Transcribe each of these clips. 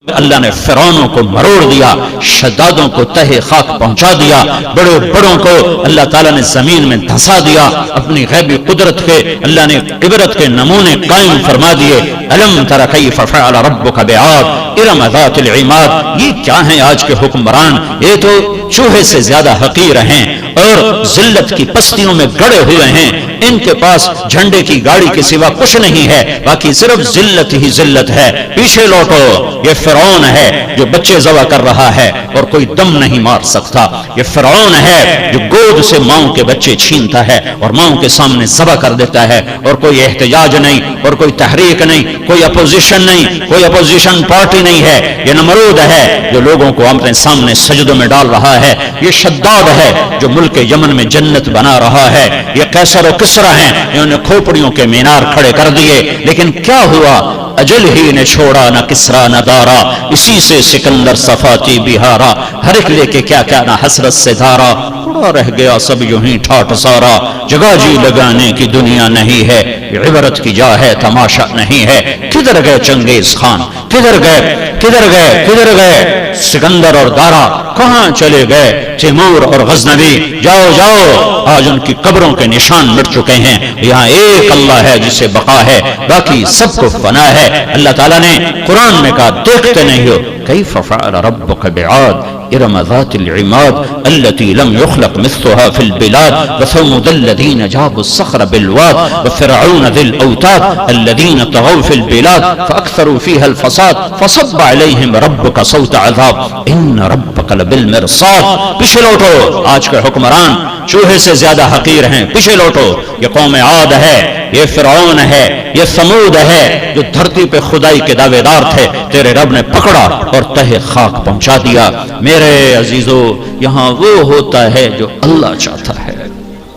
اللہ نے فرعونوں کو مروڑ دیا، شدادوں کو تہہ خاک پہنچا دیا، بڑے بڑوں کو اللہ تعالیٰ نے زمین میں دھسا دیا، اپنی غیبی قدرت کے اللہ نے عبرت کے نمونے قائم فرما دیے۔ الم تر کیف فعل ربک بعاد ارم ذات العماد۔ یہ کیا ہیں آج کے حکمران؟ یہ تو چوہے سے زیادہ حقیر ہیں اور ذلت کی پستیوں میں گڑے ہوئے ہیں، ان کے پاس جھنڈے کی گاڑی کے سوا کچھ نہیں ہے، باقی صرف ذلت ہی ذلت ہے۔ پیچھے لوٹو، یہ فرعون ہے جو بچے ذبح کر رہا ہے اور کوئی دم نہیں مار سکتا، یہ فرعون ہے جو گود سے ماؤں کے بچے چھینتا ہے اور ماؤں کے سامنے ذبح کر دیتا ہے، اور کوئی احتجاج نہیں اور کوئی تحریک نہیں، کوئی اپوزیشن نہیں، کوئی اپوزیشن پارٹی نہیں ہے۔ یہ نمرود ہے جو لوگوں کو اپنے سامنے سجدوں میں ڈال رہا ہے، یہ شداد ہے جو ملک یمن میں جنت بنا رہا ہے، یہ قیصر و کسریٰ ہیں انہوں نے کھوپڑیوں کے مینار کھڑے کر دیے، لیکن کیا ہوا؟ اجل ہی نے چھوڑا نہ کسریٰ نہ دارا، اسی سے سکندر صفاتی بہارا، ہر ایک لے کے کیا کیا نہ حسرت سے دھارا، پڑا رہ گیا سب یوں ہی ٹھاٹ سارا، جگہ جی لگانے کی دنیا نہیں ہے، عبرت کی جا ہے تماشا نہیں ہے۔ کدھر گئے چنگیز خان؟ کدھر گئے کدھر گئے کدھر گئے سکندر اور دارا؟ کہاں چلے گئے تیمور اور غزنوی؟ جاؤ جاؤ، آج ان کی قبروں کے نشان مٹ چکے ہیں۔ یہاں ایک اللہ ہے جسے بقا ہے، باقی سب کو فنا ہے۔ اللہ تعالیٰ نے قرآن میں کہا دیکھتے نہیں ہو کیف فعل ربک بعاد ارم ذات العماد التي لم يخلق مثلها في البلاد وثمود الذين جابوا الصخر بالواد وفرعون ذي الاوتاد الذين طغوا في البلاد فاكثروا فيها الفساد فصب عليهم ربك صوت عذاب ان ربك لبالمرصاد۔ پیچھے لوٹو، آج کے حکمران چوہے سے زیادہ حقیر ہیں، پیچھے لوٹو۔ یہ قوم عاد ہے، یہ فرعون ہے، یہ ثمود ہے جو دھرتی پہ خدائی کے دعوے دار تھے، تیرے رب نے پکڑا اور تہہ خاک پہنچا دیا۔ میرے عزیزو، یہاں وہ ہوتا ہے جو اللہ چاہتا ہے۔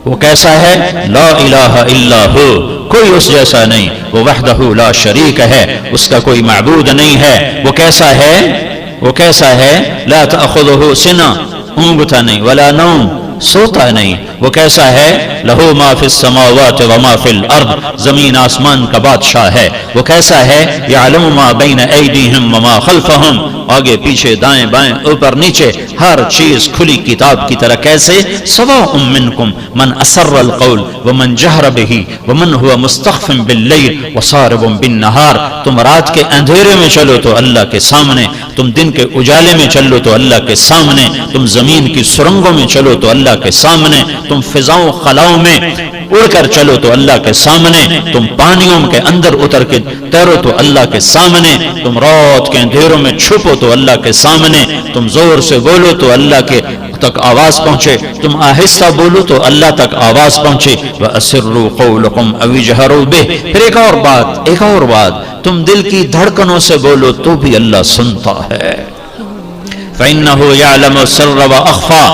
وہ کیسا ہے؟ لا الہ الا ہو، کوئی اس جیسا نہیں، وہ وحدہ لا شریک ہے، اس کا کوئی معبود نہیں ہے۔ وہ کیسا ہے؟ وہ کیسا ہے؟ لا تأخذہ سنہ، اونگتا نہیں، ولا نوم، سوتا نہیں۔ وہ کیسا ہے؟ لہو ما فی السماوات وما فی الارض، زمین آسمان کا بادشاہ ہے۔ وہ کیسا ہے؟ یعلم ما بین ایدیہم وما خلفہم، آگے پیچھے دائیں بائیں اوپر نیچے ہر چیز کھلی کتاب کی طرح۔ کیسے؟ سواء منکم من اسر القول ومن جہر بہ ومن هو مستخف باللیل وصارب بالنہار۔ تم رات کے اندھیرے میں چلو تو اللہ کے سامنے، تم دن کے اجالے میں چلو تو اللہ کے سامنے، تم زمین کی سرنگوں میں چلو تو اللہ کے سامنے، تم فضاؤں خلاؤں میں اڑ کر چلو تو اللہ کے سامنے، تم پانیوں کے اندر اتر کے تیرو تو اللہ کے سامنے، تم رات کے اندھیروں میں چھپو تو اللہ کے سامنے، تم زور سے بولو تو اللہ کے تک آواز پہنچے، تم آہستہ بولو تو اللہ تک آواز پہنچے۔ وَأَسِرُّوا قَوْلَكُمْ أَوْ اجْهَرُوا بِهِ۔ پھر ایک اور بات، تم دل کی دھڑکنوں سے بولو تو بھی اللہ سنتا ہے۔ فَإِنَّهُ يَعْلَمُ السِّرَّ وَأَخْفَى،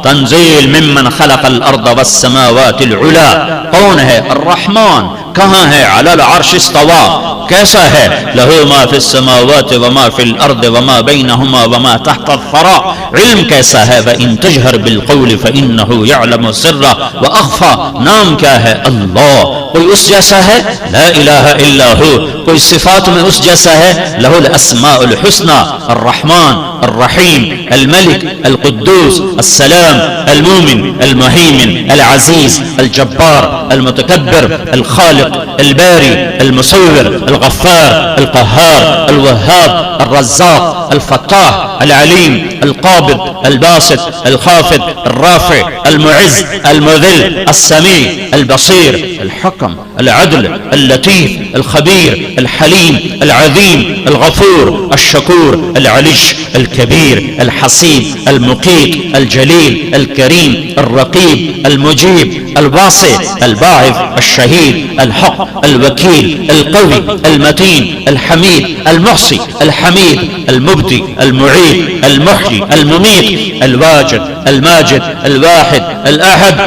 تنزیل ممن خلق الارض والسماوات العلا۔ کون ہے؟ الرحمن۔ کہاں ہے؟ علی العرش استوى۔ کیسا ہے؟ لہو ما فی السماوات وما فی الارض وما بینہما وما تحت الثرى۔ علم کیسا ہے؟ وَإِن تجہر بالقول فإنه يعلم السر وأخفى۔ نام کیا ہے؟ اللہ۔ کوئی اس جیسا ہے؟ لا الہ الا ہو۔ کوئی صفات میں اس جیسا ہے؟ لہ الاسماء الحسنى، الرحمن، الرحیم، الملک، القدوس، السلام، المومن، المهيمن، العزيز، الجبار، المتكبر، الخالق، الباري، المصور، الغفار، القهار، الوهاب، الرزاق، الفتاح، العليم، القابض، الباسط، الخافض، الرافع، المعز، المذل، السميع، البصير، الحكم، العدل، اللطيف، الخبير، الحليم، العظيم، الغفور، الشكور، العلي، الكبير، الحسيب، المقيت، الجليل، الكريم، الرقيب، المجيب، الواسع، الباعث، الشهيد، الحق، الوكيل، القوي، المتين، الحميد، المحصي، الحميد، المبدي، المعيد، المحيي، المميت، الواجد، الماجد، الواحد، الأحد،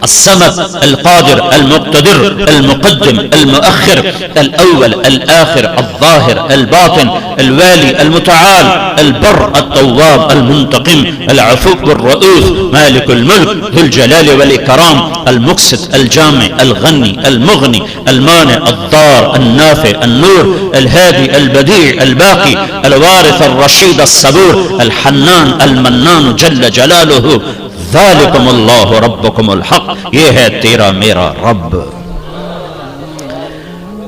الصمد القادر المقتدر المقدم المؤخر الأول الآخر الظاهر الباطن الوالي المتعال البر التواب المنتقم العفو الرؤوف مالك الملك ذو الجلال والإكرام المقسط الجامع الغني المغني المانع الضار النافع النور الهادي البديع الباقي الوارث الرشيد الصبور الحنان المنان جل جلاله ذالکم اللہ ربکم الحق، یہ ہے تیرا میرا رب۔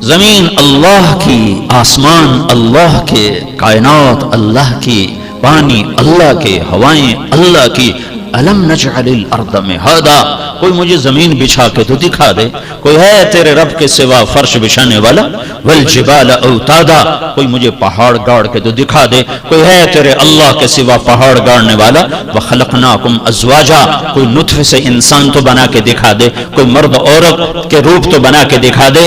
زمین اللہ کی، آسمان اللہ کے، کائنات اللہ کی، پانی اللہ کے، ہوائیں اللہ کی۔ الم نجعل الارض مہادا، کوئی مجھے زمین بچھا کے تو دکھا دے، کوئی ہے تیرے رب کے سوا فرش بچھانے والا؟ والجبال اوتادا، کوئی مجھے پہاڑ گاڑ کے تو دکھا دے، کوئی ہے تیرے اللہ کے سوا پہاڑ گاڑنے والا؟ وخلقناکم ازواجا، کوئی نطفے سے انسان تو بنا کے دکھا دے، کوئی مرد عورت کے روپ تو بنا کے دکھا دے۔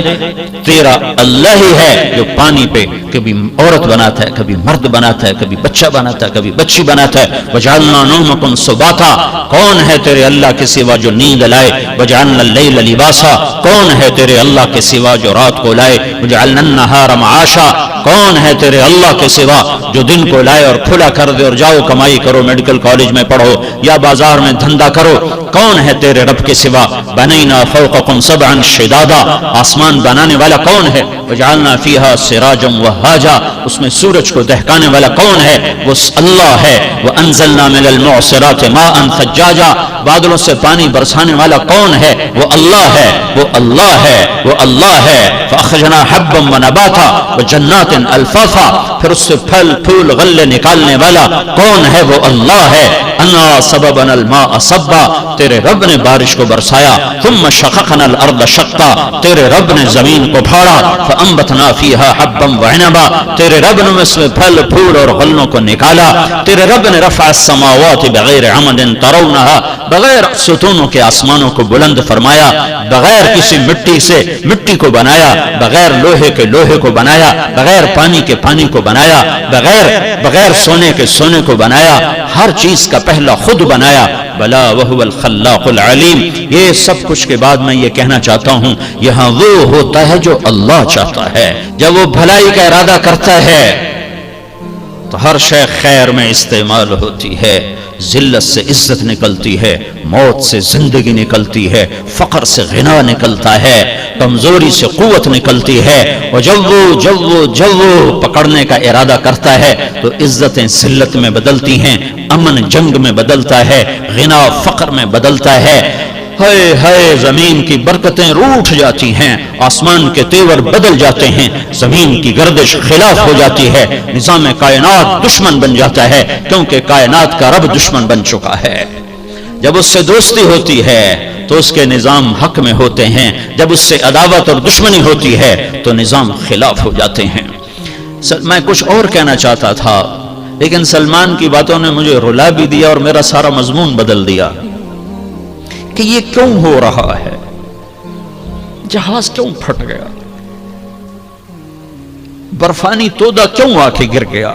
تیرا اللہ ہی ہے جو پانی پہ کبھی عورت بناتا ہے، کبھی مرد بناتا ہے، کبھی بچہ بناتا ہے، کبھی بچی بناتا ہے۔ وجعلنا نومکم سباتا، کون ہے تیرے اللہ کے سوا جو نیند لائے؟ وجعلنا اللیل لباسا، کون ہے تیرے اللہ کے سوا جو رات کو لائے؟ وجعلنا النہار معاشا، کون ہے تیرے اللہ کے سوا جو دن کو لائے اور کھلا کر دے اور جاؤ کمائی کرو، میڈیکل کالج میں پڑھو یا بازار میں دھندا کرو؟ کون ہے تیرے رب کے سوا؟ بنینا فوقکم سبعا شدادا، آسمان بنانے والا کون ہے؟ وجعلنا فیہا سراجا وہاجا، اس میں سورج کو دہکانے والا کون ہے؟ وہ اللہ ہے۔ وانزلنا من المعصرات ماء ثجاجا، بادلوں سے پانی برسانے والا کون ہے؟ وہ اللہ ہے، وہ اللہ ہے، وہ اللہ ہے۔ فاخرجنا حبا ونباتا وجنات الفافا، پھر اس سے پھل پھول غلے نکالنے والا کون ہے؟ وہ اللہ ہے۔ انا سببنا الماء صبا، تیرے رب نے بارش کو برسایا۔ ثم شققنا الارض شقا، تیرے رب نے زمین کو پھاڑا۔ فانبتنا فیہا حبا وعنبا، تیرے رب نے اس میں پھل پھول اور غلوں کو نکالا۔ تیرے رب نے رفع السماوات بغیر عمد ترونہا، بغیر ستونوں کے آسمانوں کو بلند فرمایا، بغیر کسی مٹی سے مٹی کو بنایا، بغیر لوہے کے لوہے کو بنایا، بغیر پانی کے پانی کو بنایا، بغیر سونے کے سونے کو بنایا، ہر چیز کا پہلا خود بنایا۔ بلا وہو الخلاق العلیم، یہ سب کچھ کے بعد میں یہ کہنا چاہتا ہوں، یہاں وہ ہوتا ہے جو اللہ چاہتا ہے۔ جب وہ بھلائی کا ارادہ کرتا ہے تو ہر شے خیر میں استعمال ہوتی ہے۔ ذلت سے عزت نکلتی ہے، موت سے زندگی نکلتی ہے، فقر سے غنا نکلتا ہے، کمزوری سے قوت نکلتی ہے۔ اور جب وہ پکڑنے کا ارادہ کرتا ہے تو عزتیں ذلت میں بدلتی ہیں، امن جنگ میں بدلتا ہے، غنا فقر میں بدلتا ہے۔ ہائے ہائے، زمین کی برکتیں روٹھ جاتی ہیں، آسمان کے تیور بدل جاتے ہیں، زمین کی گردش خلاف ہو جاتی ہے، نظام کائنات دشمن بن جاتا ہے، کیونکہ کائنات کا رب دشمن بن چکا ہے۔ جب اس سے دوستی ہوتی ہے تو اس کے نظام حق میں ہوتے ہیں، جب اس سے عداوت اور دشمنی ہوتی ہے تو نظام خلاف ہو جاتے ہیں۔ میں کچھ اور کہنا چاہتا تھا لیکن سلمان کی باتوں نے مجھے رلا بھی دیا اور میرا سارا مضمون بدل دیا کہ یہ کیوں ہو رہا ہے، جہاز کیوں پھٹ گیا، برفانی تودا کیوں آ کے گر گیا،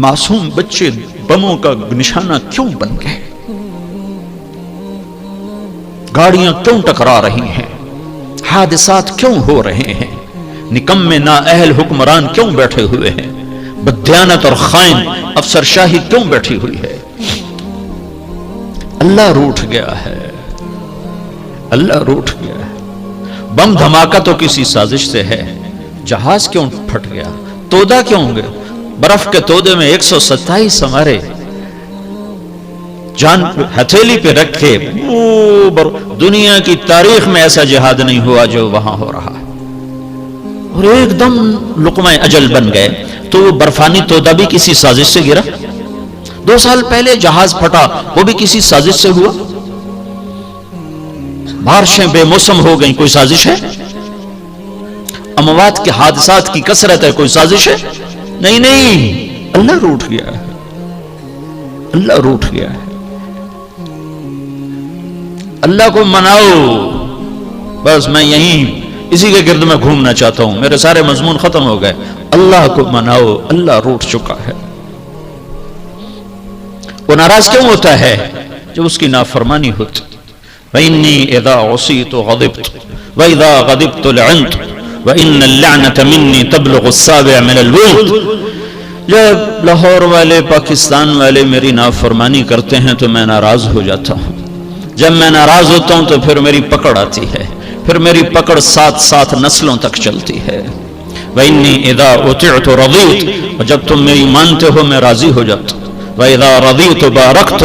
معصوم بچے بموں کا نشانہ کیوں بن گئے، گاڑیاں کیوں ٹکرا رہی ہیں، حادثات کیوں ہو رہے ہیں، نکمے نااہل حکمران کیوں بیٹھے ہوئے ہیں، بدیانت اور خائن افسر شاہی کیوں بیٹھی ہوئی ہے؟ اللہ روٹھ گیا ہے، اللہ روٹھ گیا ہے۔ بم دھماکہ تو کسی سازش سے ہے، جہاز کیوں پھٹ گیا، تودا کیوں گئے، برف کے تودے میں 127 ہمارے جان ہتھیلی پہ رکھے، دنیا کی تاریخ میں ایسا جہاد نہیں ہوا جو وہاں ہو رہا ہے، اور ایک دم لقمہ اجل بن گئے۔ تو وہ برفانی تودا بھی کسی سازش سے گرا؟ 2 سال پہلے جہاز پھٹا، وہ بھی کسی سازش سے ہوا؟ بارشیں بے موسم ہو گئیں، کوئی سازش ہے؟ اموات کے حادثات کی کثرت ہے، کوئی سازش ہے؟ نہیں، اللہ روٹھ گیا ہے، اللہ روٹھ گیا ہے۔ اللہ کو مناؤ، بس میں یہیں اسی کے گرد میں گھومنا چاہتا ہوں، میرے سارے مضمون ختم ہو گئے۔ اللہ کو مناؤ، اللہ روٹھ چکا ہے۔ وہ ناراض کیوں ہوتا ہے؟ جب اس کی نافرمانی ہوتی. وَإِنِّي إِذَا عُصِيتُ غَضِبْتُ وَإِذَا غَضِبْتُ لَعَنْتُ وَإِنَّ اللَّعْنَةَ مِنِّي تَبْلُغُ السَّابِعَ مِنَ الْوُلْدِ. جب لاہور والے پاکستان والے میری نافرمانی کرتے ہیں تو میں ناراض ہو جاتا ہوں. جب میں ناراض ہوتا ہوں تو پھر میری پکڑ آتی ہے، پھر میری پکڑ ساتھ ساتھ نسلوں تک چلتی ہے. وَإِنِّي إِذَا أُطِعْتُ رَضِيتُ، اور جب تم میری مانتے ہو میں راضی ہو جاتا ہوں. وَإِذَا رَضِيتُ بَارَكْتُ،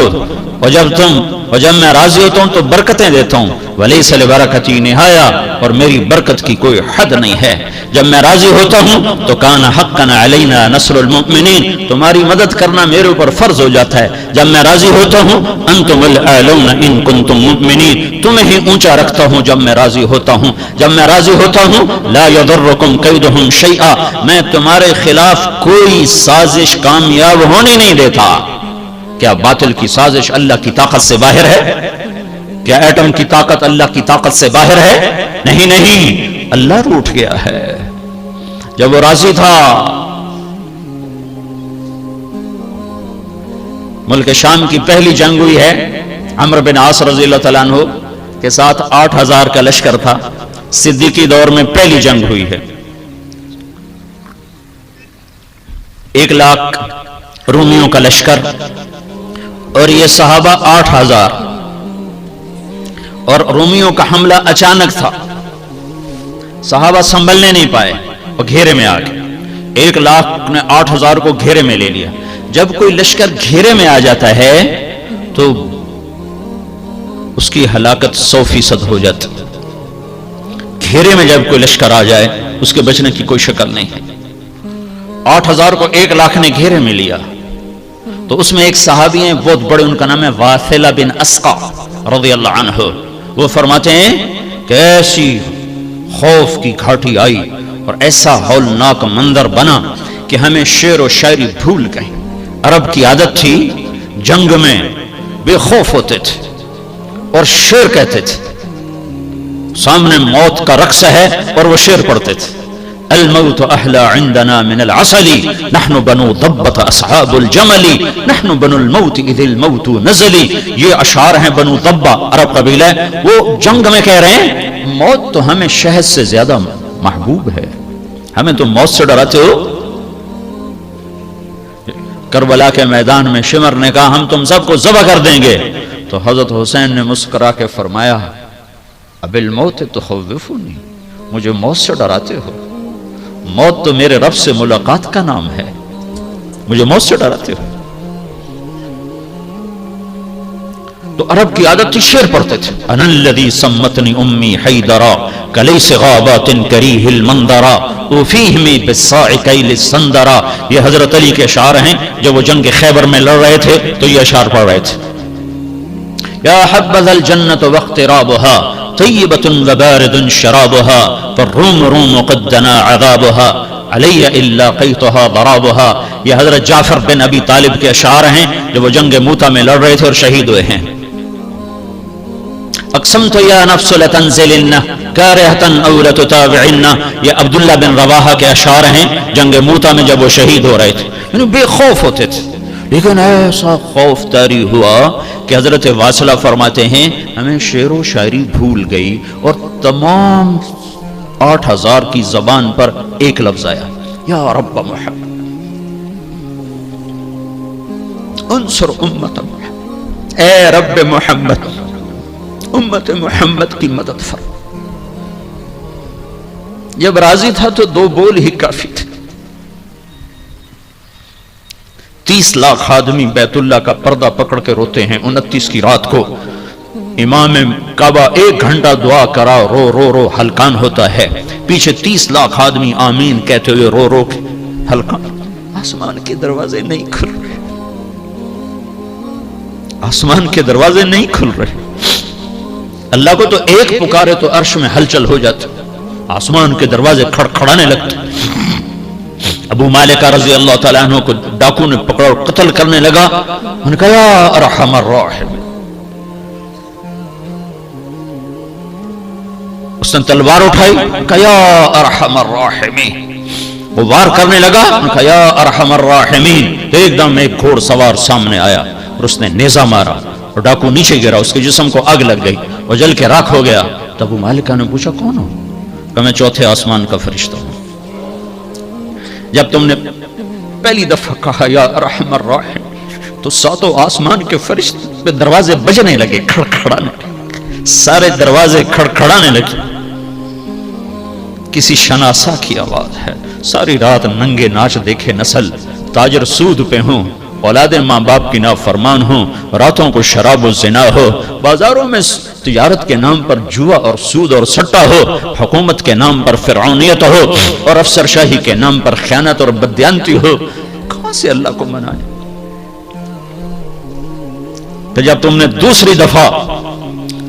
اور جب میں راضی ہوتا ہوں تو برکتیں دیتا ہوں. وَلَيْسَ لِبَرَكَتِي نِهَايَةٌ، اور میری برکت کی کوئی حد نہیں ہے. جب میں راضی ہوتا ہوں تو كَانَ حَقًّا عَلَيْنَا نَصْرُ الْمُؤْمِنِينَ، تمہاری مدد کرنا میرے اوپر فرض ہو جاتا ہے. جب میں راضی ہوتا ہوں أَنْتُمُ الْأَعْلَوْنَ إِن كُنتُم مُؤْمِنِينَ، تمہیں ہی اونچا رکھتا ہوں جب میں راضی ہوتا ہوں. جب میں راضی ہوتا ہوں لَا يَضُرُّكُمْ كَيْدُهُمْ شَيْئًا، میں تمہارے خلاف کوئی سازش کامیاب ہونے نہیں دیتا. کیا باطل کی سازش اللہ کی طاقت سے باہر ہے؟ کیا ایٹم کی طاقت اللہ کی طاقت سے باہر ہے؟ نہیں نہیں، اللہ روٹھ گیا ہے. جب وہ راضی تھا، ملک شام کی پہلی جنگ ہوئی ہے، عمرو بن عاص رضی اللہ تعالیٰ عنہ کے ساتھ 8000 کا لشکر تھا. صدیقی دور میں پہلی جنگ ہوئی ہے. 1,00,000 رومیوں کا لشکر اور یہ صحابہ 8000، اور رومیوں کا حملہ اچانک تھا. صحابہ سنبھلنے نہیں پائے اور گھیرے میں آ گئے. 1,00,000 نے 8000 کو گھیرے میں لے لیا. جب کوئی لشکر گھیرے میں آ جاتا ہے تو اس کی ہلاکت 100% ہو جاتی. گھیرے میں جب کوئی لشکر آ جائے اس کے بچنے کی کوئی شکل نہیں ہے. 8000 کو 1,00,000 نے گھیرے میں لیا. تو اس میں ایک صحابی ہیں بہت بڑے، ان کا نام ہے واثلہ بن اسقع رضی اللہ عنہ. وہ فرماتے ہیں کہ ایسی خوف کی گھاٹی آئی اور ایسا ہولناک منظر بنا کہ ہمیں شعر و شاعری بھول گئے. عرب کی عادت تھی جنگ میں بے خوف ہوتے تھے اور شعر کہتے تھے. سامنے موت کا رقص ہے اور وہ شعر پڑھتے تھے. الموت احلى عندنا من العسل نحن بنو ضبة اصحاب الجمل نحن بنو الموت اذ الموت نزل. یہ اشعار ہیں بنو ضبہ، عرب قبیلہ ہے. وہ جنگ میں کہہ رہے ہیں موت تو ہمیں شہد سے زیادہ محبوب ہے، ہمیں تو موت سے ڈراتے ہو. کربلا کے میدان میں شمر نے کہا ہم تم سب کو ذبح کر دیں گے. تو حضرت حسین نے مسکرا کے فرمایا اب الموت تخوفنی، مجھے موت سے ڈراتے ہو؟ موت تو میرے رب سے ملاقات کا نام ہے، مجھے موت سے ڈراتے ہو؟ تو عرب کی عادت تھی شعر پڑھتے تھے. انا الذی سمتنی امی حیدرا کلیس غابات کریہ المنظرا وفیہم بالصاع کیل السندرا. یہ حضرت علی کے اشعار ہیں. جب وہ جنگ خیبر میں لڑ رہے تھے تو یہ اشعار پڑھ رہے تھے. یا حبذا الجنة واقترابها طیبة وبارد شرابها فالروم روم قد دنا عذابها علی الا قیتها ضرابها. یہ حضرت جعفر بن ابی طالب کے اشعار ہیں جو وہ جنگ موتا میں لڑ رہے تھے اور شہید ہوئے ہیں. اقسمت یا نفس لتنزلن کارہتا او لتتابعن. یہ عبداللہ بن رواحہ کے اشعار ہیں جنگ موتا میں جب وہ شہید ہو رہے تھے. یعنی بے خوف ہوتے تھے. لیکن ایسا خوف طاری ہوا کہ حضرت واصلہ فرماتے ہیں ہمیں شعر و شاعری بھول گئی اور تمام 8000 کی زبان پر ایک لفظ آیا یا رب محمد انصر امت محمد. اے رب محمد امت محمد کی مدد فرما. جب راضی تھا تو 2 بول ہی کافی تھے. 30 لاکھ آدمی بیت اللہ کا پردہ پکڑ کے روتے ہیں 29 کی رات کو. امام کعبہ 1 گھنٹہ دعا کرا رو رو رو ہلکان ہوتا ہے. پیچھے 30 لاکھ آدمی آمین کہتے ہوئے رو رو کے ہلکان. آسمان کے دروازے نہیں کھل رہے، آسمان کے دروازے نہیں کھل رہے. اللہ کو تو ایک پکارے تو عرش میں ہلچل ہو جاتی، آسمان کے دروازے کھڑکھڑانے لگتے. ابو مالک رضی اللہ تعالیٰ عنہ کو ڈاکو نے پکڑا اور قتل کرنے لگا. انہوں نے کہا یا ارحم الراحمین. اس نے تلوار اٹھائی، کہا یا ارحم الراحمین. وہ وار کرنے لگا، انہوں نے کہا یا ارحم الراحمین. ایک دم ایک گھوڑ سوار سامنے آیا اور اس نے نیزہ مارا اور ڈاکو نیچے گرا، اس کے جسم کو آگ لگ گئی اور جل کے راکھ ہو گیا. تو ابو مالکہ نے پوچھا کون ہو؟ کہ میں چوتھے آسمان کا فرشتہ ہوں. جب تم نے پہلی دفعہ کہا یا ارحم الراحمین تو ساتوں آسمان کے فرشتے پہ دروازے بجنے لگے، کھڑکھڑانے لگے، سارے دروازے کھڑکھڑانے لگے. کسی شناسا کی آواز ہے، ساری رات ننگے ناچ دیکھے نسل، تاجر سود پہ ہوں، اولاد ماں باپ کی نافرمان ہوں، راتوں کو شراب و زنا ہو، بازاروں میں تجارت کے نام پر جوا اور سود اور سٹا ہو، حکومت کے نام پر فرعونیت ہو اور افسر شاہی کے نام پر خیانت اور بددیانتی ہو. کہاں سے اللہ کو منائے؟ تو جب تم نے دوسری دفعہ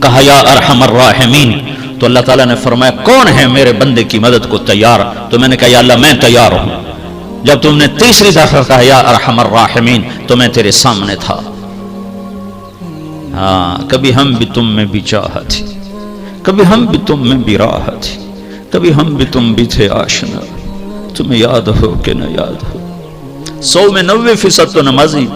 کہا یا ارحم الراحمین تو اللہ تعالیٰ نے فرمایا کون ہے میرے بندے کی مدد کو تیار؟ تو میں نے کہا یا اللہ میں تیار ہوں. جب تم نے تیسری دفعہ کہا یا ارحم الراحمین تو میں تیرے سامنے تھا. ہاں، کبھی ہم بھی تم میں بھی چاہت تھی، کبھی ہم بھی تم میں بھی راحت تھی، کبھی ہم بھی تم بھی تھے آشنا. تمہیں یاد ہو کہ نہ یاد ہو، 100 میں 90% تو نمازی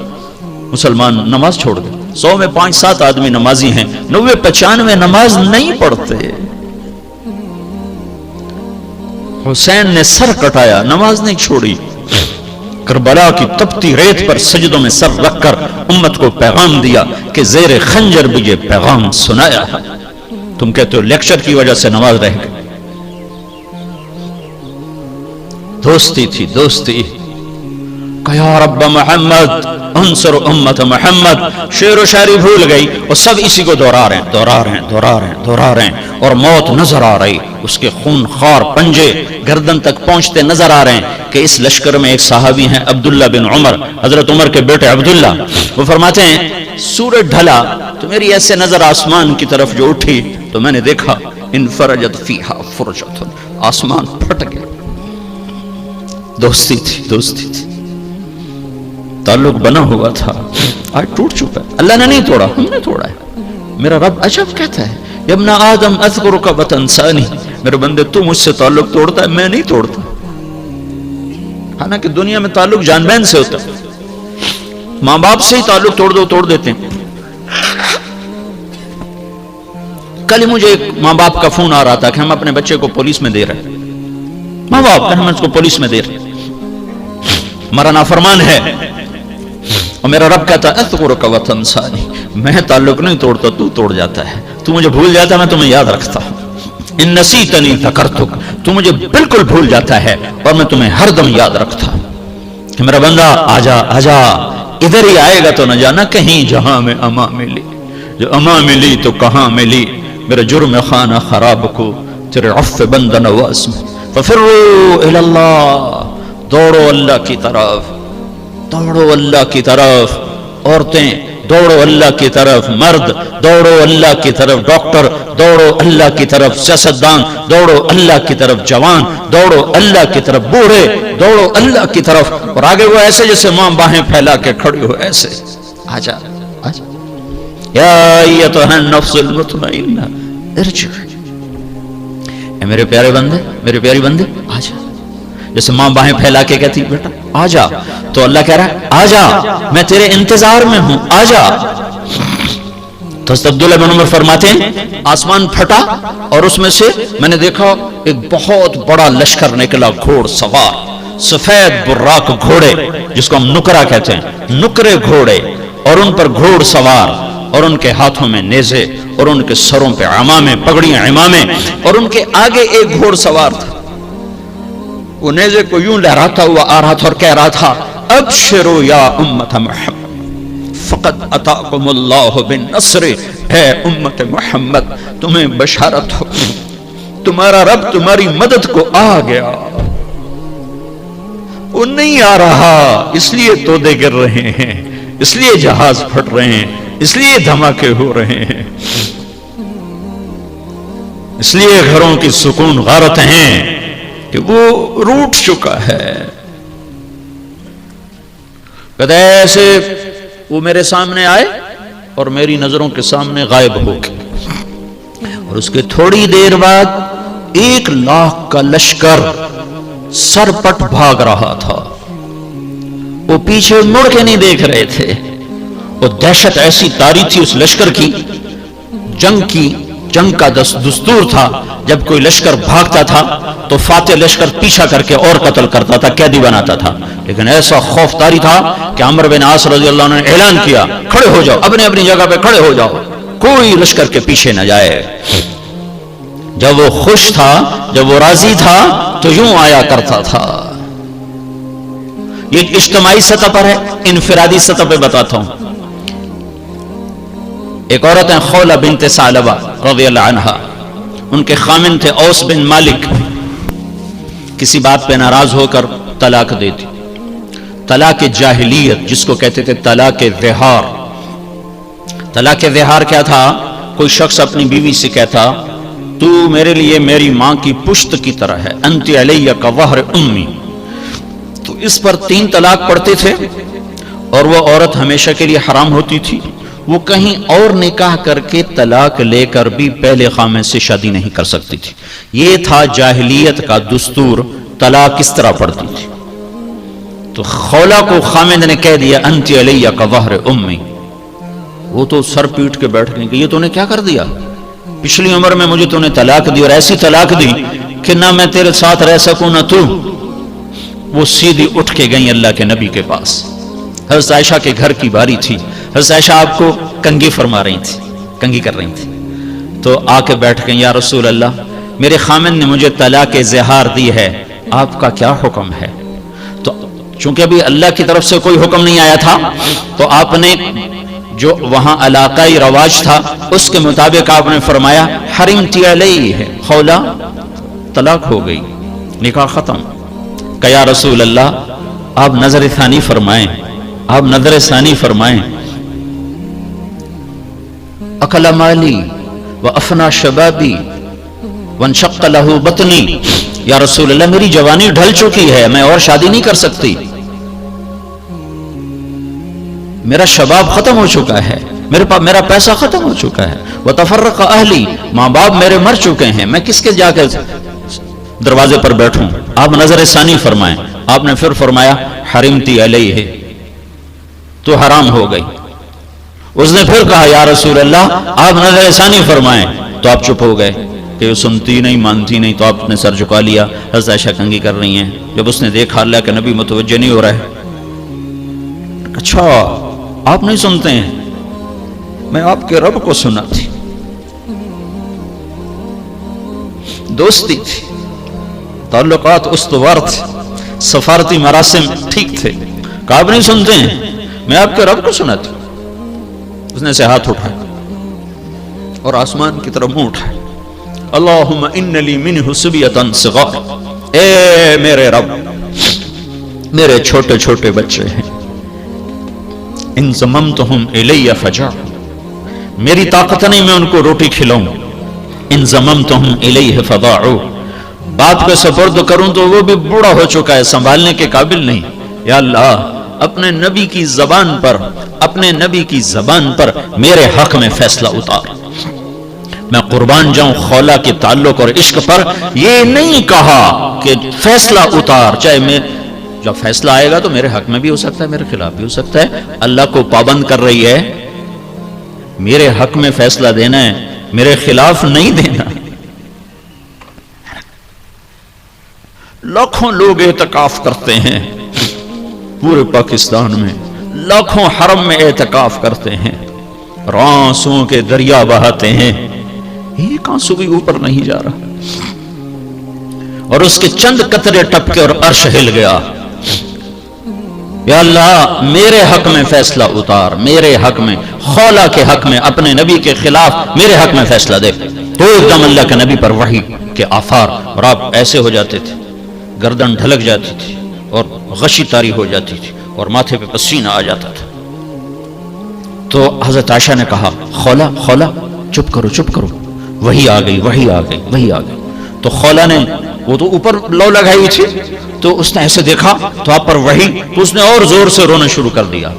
مسلمان نماز چھوڑ گئے. 100 میں 5-7 آدمی نمازی ہیں، 90-95 نماز نہیں پڑھتے. حسین نے سر کٹایا، نماز نہیں چھوڑی. کربلا کی تپتی ریت پر سجدوں میں سر رکھ کر امت کو پیغام دیا کہ زیر خنجر بھی یہ پیغام سنایا ہے. تم کہتے ہو لیکچر کی وجہ سے نماز رہ گئی. دوستی تھی، دوستی. کہ یا رب محمد انصر امت محمد. شعر و شاعری بھول گئی اور سب اسی کو دہرا رہے ہیں اور موت نظر آ رہی. اس کے خون خار پنجے گردن تک پہنچتے نظر آ رہے ہیں کہ اس لشکر میں ایک صحابی ہیں عبداللہ بن عمر، حضرت عمر کے بیٹے عبداللہ. وہ فرماتے ہیں سورج ڈھلا تو میری ایسے نظر آسمان کی طرف جو اٹھی تو میں نے دیکھا انفرجت فیہا فرجت، آسمان پھٹ گیا. دوستی تھی، دوستی تھی، تعلق بنا ہوا تھا، آج ٹوٹ چکا ہے. اللہ نے نہیں توڑا، ہم نے توڑا ہے. میرا رب عجب کہتا ہے یا ابن آدم اذکرک وتنسانی، میرے بندے تو مجھ سے تعلق توڑتا ہے، میں نہیں توڑتا. حالانکہ دنیا میں تعلق جان بہن سے ہوتا ہے، ماں باپ سے ہی تعلق توڑ دو توڑ دیتے ہیں. کل ہی مجھے ایک ماں باپ کا فون آ رہا تھا کہ ہم اپنے بچے کو پولیس میں دے رہے ہیں. ماں باپ ہم اس کو پولیس میں دے رہے ہیں، ہمارا نافرمان ہے. اور میرا رب کہتا ہے اذکرک وتنسانی، میں تعلق نہیں توڑتا، تو توڑ جاتا ہے. تو مجھے بھول جاتا ہے، میں تمہیں یاد رکھتا ہوں. ان نسیتنی ذکرتک، تو مجھے بالکل بھول جاتا ہے اور میں تمہیں ہر دم یاد رکھتا ہوں کہ میرا بندہ آجا آجا. ادھر ہی آئے گا تو نہ جانا کہیں جہاں میں اما ملی، جو اما ملی تو کہاں ملی. میرے جرم خانہ خراب کو تیرے عفو بند نواز میں ففروا الی اللہ، دوڑو اللہ کی طرف، دوڑو اللہ کی طرف. عورتیں دوڑو اللہ کی طرف، مرد دوڑو اللہ کی طرف، ڈاکٹر دوڑو اللہ کی طرف، سیاستدان دوڑو اللہ کی طرف، جوان دوڑو اللہ کی طرف، بوڑھے دوڑو اللہ کی طرف. اور آگے وہ ایسے جیسے ماں باہیں پھیلا کے کھڑی ہو، ایسے آجا آجا یا ایتھا النفس المطمئنہ ارجعی. اے میرے پیارے بندے، میرے پیاری بندے آجا. جیسے ماں باہیں پھیلا کے کہتی بیٹا آجا، تو اللہ کہہ رہا ہے آجا، میں تیرے انتظار میں ہوں، آجا. تو عبداللہ بن عمر فرماتے ہیں آسمان پھٹا اور اس میں سے میں نے دیکھا ایک بہت بڑا لشکر نکلا، گھوڑ سوار، سفید براق گھوڑے جس کو ہم نکرا کہتے ہیں، نکرے گھوڑے، اور ان پر گھوڑ سوار، اور ان کے ہاتھوں میں نیزے، اور ان کے سروں پہ عمامے، پگڑیاں عمامے، اور ان کے آگے ایک گھوڑ سوار تھا. وہ نیزے کو یوں لہراتا ہوا آ رہا تھا اور کہہ رہا تھا ابشروا یا امت محمد فقد اتاکم اللہ بالنصر. اے امت محمد تمہیں بشارت ہو، تمہارا رب تمہاری مدد کو آ گیا. وہ نہیں آ رہا اس لیے تودے گر رہے ہیں، اس لیے جہاز پھٹ رہے ہیں، اس لیے دھماکے ہو رہے ہیں، اس لیے گھروں کی سکون غارت ہیں کہ وہ روٹ چکا ہے. کہتے ایسے وہ میرے سامنے آئے اور میری نظروں کے سامنے غائب ہو گئے، اور اس کے تھوڑی دیر بعد 1,00,000 کا لشکر سرپٹ بھاگ رہا تھا. وہ پیچھے مڑ کے نہیں دیکھ رہے تھے، اور دہشت ایسی طاری تھی اس لشکر کی، جنگ کا دستور تھا، جب کوئی لشکر بھاگتا تھا تو فاتح لشکر پیچھا کر کے اور قتل کرتا تھا، قیدی بناتا تھا. لیکن ایسا خوف طاری تھا کہ عمرو بن عاص رضی اللہ عنہ نے اعلان کیا، کھڑے ہو جاؤ، اپنی جگہ پہ کھڑے ہو جاؤ، کوئی لشکر کے پیچھے نہ جائے. جب وہ خوش تھا، جب وہ راضی تھا تو یوں آیا کرتا تھا. یہ اجتماعی سطح پر ہے، انفرادی سطح پہ بتاتا ہوں. ایک عورت ہیں خولہ بنت ثعلبہ رضی اللہ عنہا، ان کے خامن تھے اوس بن مالک. کسی بات پہ ناراض ہو کر طلاق دے دی. طلاق جاہلیت جس کو کہتے تھے طلاق ظہار. طلاق ظہار کیا تھا؟ کوئی شخص اپنی بیوی سے کہتا تو میرے لیے میری ماں کی پشت کی طرح ہے، انت علیہ کا ظہر امی. تو اس پر 3 طلاق پڑتے تھے اور وہ عورت ہمیشہ کے لیے حرام ہوتی تھی. وہ کہیں اور نکاح کر کے طلاق لے کر بھی پہلے خامن سے شادی نہیں کر سکتی تھی. یہ تھا جاہلیت کا دستور. طلاق کس طرح پڑتی تھی؟ تو خولہ کو خامد نے کہہ دیا انت علیہ کا ظہر امی. وہ تو سر پیٹ کے بیٹھ گئی کہ یہ تو نے کیا کر دیا، پچھلی عمر میں مجھے تو نے طلاق دی اور ایسی طلاق دی کہ نہ میں تیرے ساتھ رہ سکوں نہ تو. وہ سیدھی اٹھ کے گئی اللہ کے نبی کے پاس. حضرت عائشہ کے گھر کی باری تھی. حضرت عائشہ آپ کو کنگھی فرما رہی تھی، کنگھی کر رہی تھی. تو آ کے بیٹھ گئی، یا رسول اللہ میرے خامن نے مجھے طلاق ظہار دی ہے، آپ کا کیا حکم ہے؟ تو چونکہ ابھی اللہ کی طرف سے کوئی حکم نہیں آیا تھا تو آپ نے جو وہاں علاقائی رواج تھا اس کے مطابق آپ نے فرمایا حرمتی علیہ، خولہ طلاق ہو گئی، نکاح ختم. کہ یا رسول اللہ آپ نظر ثانی فرمائیں، آپ نظر ثانی فرمائیں. اکل مالی وافنا شبابی وانشق له بطنی. یا رسول اللہ میری جوانی ڈھل چکی ہے، میں اور شادی نہیں کر سکتی، میرا شباب ختم ہو چکا ہے، میرا پیسہ ختم ہو چکا ہے. وتفرق اہلی، ماں باپ میرے مر چکے ہیں، میں کس کے جا کے دروازے پر بیٹھوں؟ آپ نظر ثانی فرمائیں. آپ نے پھر فرمایا حرمتی علیہ، تو حرام ہو گئی. اس نے پھر کہا یا رسول اللہ آپ نظر ثانی فرمائیں. تو آپ چپ ہو گئے کہ وہ سنتی نہیں مانتی نہیں. تو آپ نے سر جھکا لیا. حضرت عائشہ کنگھی کر رہی ہیں. جب اس نے دیکھا اللہ کہ نبی متوجہ نہیں ہو رہا ہے، اچھا آپ نہیں سنتے ہیں، میں آپ کے رب کو سنا تھی، دوستی تھی، تعلقات استوار تھے، سفارتی مراسم ٹھیک تھے، کہ آپ نہیں سنتے ہیں، میں آپ کے رب کو سنا تھی. اس نے سے ہاتھ اٹھایا اور آسمان کی طرف منہ اٹھایا. اللہم ان لی منہ صبیۃ صغار، اے میرے رب میرے چھوٹے چھوٹے بچے ہیں، ان ضممتہم الی فجع، میری طاقت نہیں میں ان کو روٹی کھلاؤں، ان ضممتہم الیہ فضاعوا، باپ کے سپرد کروں تو وہ بھی بوڑھا ہو چکا ہے، سنبھالنے کے قابل نہیں. یا اللہ اپنے نبی کی زبان پر، اپنے نبی کی زبان پر میرے حق میں فیصلہ اتار. میں قربان جاؤں خولہ کے تعلق اور عشق پر. یہ نہیں کہا کہ فیصلہ اتار، چاہے میں جب فیصلہ آئے گا تو میرے حق میں بھی ہو سکتا ہے، میرے خلاف بھی ہو سکتا ہے. اللہ کو پابند کر رہی ہے، میرے حق میں فیصلہ دینا ہے، میرے خلاف نہیں دینا. لاکھوں لوگ اعتکاف کرتے ہیں پورے پاکستان میں، لاکھوں حرم میں اعتکاف کرتے ہیں، آنسوؤں کے دریا بہاتے ہیں، ایک آنسو بھی اوپر نہیں جا رہا، اور اس کے چند قطرے ٹپکے اور عرش ہل گیا. یا اللہ میرے حق میں فیصلہ اتار، میرے حق میں، خولہ کے حق میں، اپنے نبی کے خلاف میرے حق میں فیصلہ دے. تو ایک دم اللہ کے نبی پر وحی کے آثار، اور آپ ایسے ہو جاتے تھے، گردن ڈھلک جاتی تھی اور غشی طاری ہو جاتی تھی اور ماتھے پہ پسینہ آ جاتا تھا. تو حضرت عائشہ نے کہا خولہ خولہ چپ کرو چپ کرو، وہی آ گئی وہی آ گئی وہی آ گئی. تو خولہ نے، وہ تو اوپر لو لگائی ہوئی تھی، تو اس نے ایسے دیکھا تو آپ پر وحی، تو اس نے اور زور سے رونا شروع کر دیا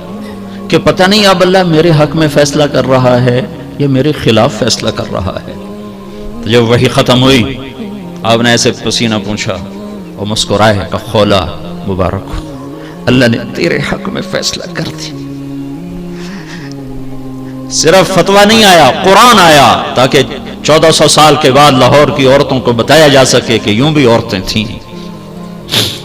کہ پتہ نہیں اب اللہ میرے حق میں فیصلہ کر رہا ہے یا میرے خلاف فیصلہ کر رہا ہے. تو جب وحی ختم ہوئی آپ نے ایسے پسینہ پوچھا اور مسکرائے کہ خولہ مبارک ہو، اللہ نے تیرے حق میں فیصلہ کر دی. صرف فتویٰ نہیں آیا، قرآن آیا تاکہ 1400 سال کے بعد لاہور کی عورتوں کو بتایا جا سکے کہ یوں بھی عورتیں تھیں،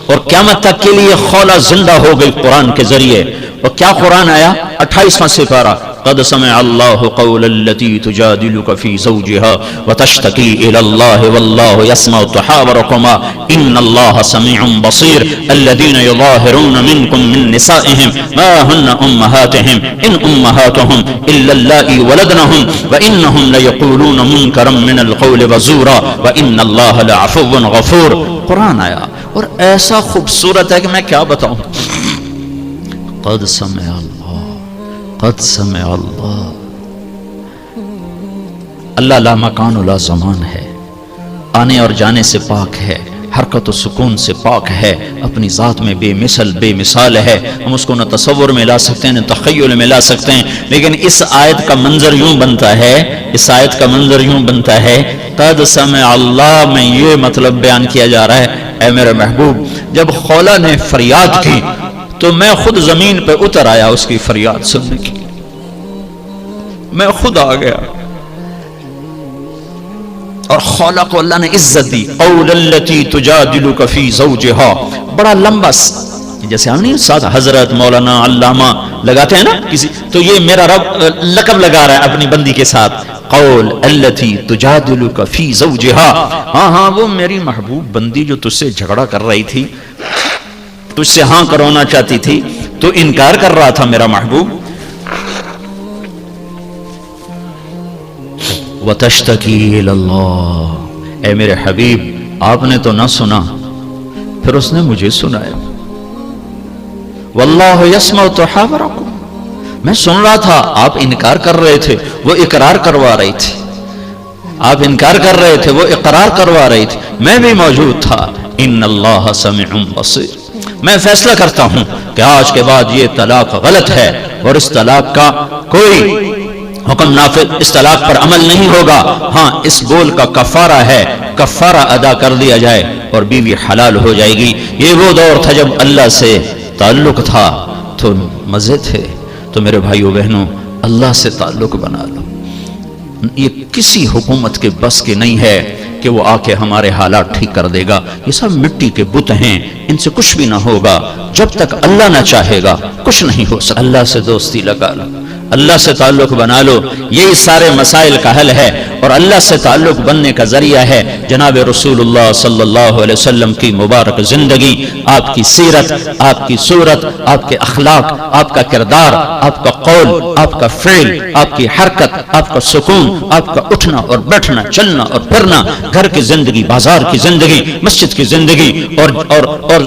اور قیامت تک کے لیے خولہ زندہ ہو گئی قرآن کے ذریعے۔ اور کیا قرآن آیا؟ 28واں سپارہ، قد سمع اللہ قول التي تجادلك في زوجها وتشتكي الى الله والله يسمع تحاوركما ان الله سميع بصير الذين يظاهرون منكم من نسائهم ما هن امهاتهم ان امهاتهم الا اللائي ولدنهم وانهم ليقولون منكرا من القول وزورا وان الله لعفو غفور۔ قرآن آیا اور ایسا خوبصورت ہے کہ میں کیا بتاؤں۔ قد سمع اللہ، قد سمع اللہ۔ اللہ لا مکان و لا زمان ہے، آنے اور جانے سے پاک ہے، حرکت و سکون سے پاک ہے، اپنی ذات میں بے مثل بے مثال ہے۔ ہم اس کو نہ تصور میں لا سکتے ہیں نہ تخیل میں لا سکتے ہیں، لیکن اس آیت کا منظر یوں بنتا ہے، اس آیت کا منظر یوں بنتا ہے، قد سمع اللہ میں یہ مطلب بیان کیا جا رہا ہے، اے میرے محبوب جب خولہ نے فریاد کی تو میں خود زمین پہ اتر آیا اس کی فریاد سننے کی، میں خود آ گیا، اور خولہ کو اللہ نے عزت دی۔ قول التي تجادلك في زوجها، بڑا لمبا، جیسے ہم نہیں ساتھ حضرت مولانا علامہ لگاتے ہیں نا کسی، تو یہ میرا رب لقب لگا رہا ہے اپنی بندی کے ساتھ، قول التي تجادلك في زوجها، ہاں ہاں وہ میری محبوب بندی جو تجھ سے جھگڑا کر رہی تھی، تجھ سے ہاں کرونا چاہتی تھی، تو انکار کر رہا تھا میرا محبوب۔ وَتَشْتَكِي إِلَى اللَّهِ، اے میرے حبیب آپ نے تو نہ سنا، پھر اس نے مجھے سنایا۔ وَاللَّهُ يَسْمَعُ تُحَاوَرَكُمْ، میں سن رہا تھا، آپ انکار کر رہے تھے، وہ اقرار کروا رہی تھی، آپ انکار کر رہے تھے، وہ اقرار کروا رہی تھی، میں بھی موجود تھا۔ ان اللہ سمیع بصیر، میں فیصلہ کرتا ہوں کہ آج کے بعد یہ طلاق غلط ہے، اور اس طلاق کا کوئی حکم نافذ، اس طلاق پر عمل نہیں ہوگا، ہاں اس بول کا کفارہ ہے، کفارہ ادا کر دیا جائے اور بیوی حلال ہو جائے گی۔ یہ وہ دور تھا جب اللہ سے تعلق تھا تو مزے تھے، تو میرے بھائیو بہنوں اللہ سے تعلق بنا لو۔ یہ کسی حکومت کے بس کے نہیں ہے کہ وہ آ کے ہمارے حالات ٹھیک کر دے گا، یہ سب مٹی کے بت ہیں، ان سے کچھ بھی نہ ہوگا، جب تک اللہ نہ چاہے گا کچھ نہیں ہو سکتا۔ اللہ سے دوستی لگا لو، اللہ سے تعلق بنا لو، یہی سارے مسائل کا حل ہے، اور اللہ سے تعلق بننے کا ذریعہ ہے جناب رسول اللہ صلی اللہ علیہ وسلم کی مبارک زندگی، آپ کی سیرت، آپ کی صورت، آپ کے اخلاق، آپ کا کردار، آپ کا قول، آپ کا فعل، آپ کی حرکت، آپ کا سکون، آپ کا اٹھنا اور بیٹھنا، چلنا اور پھرنا، گھر کی زندگی، بازار کی زندگی، مسجد کی زندگی، اور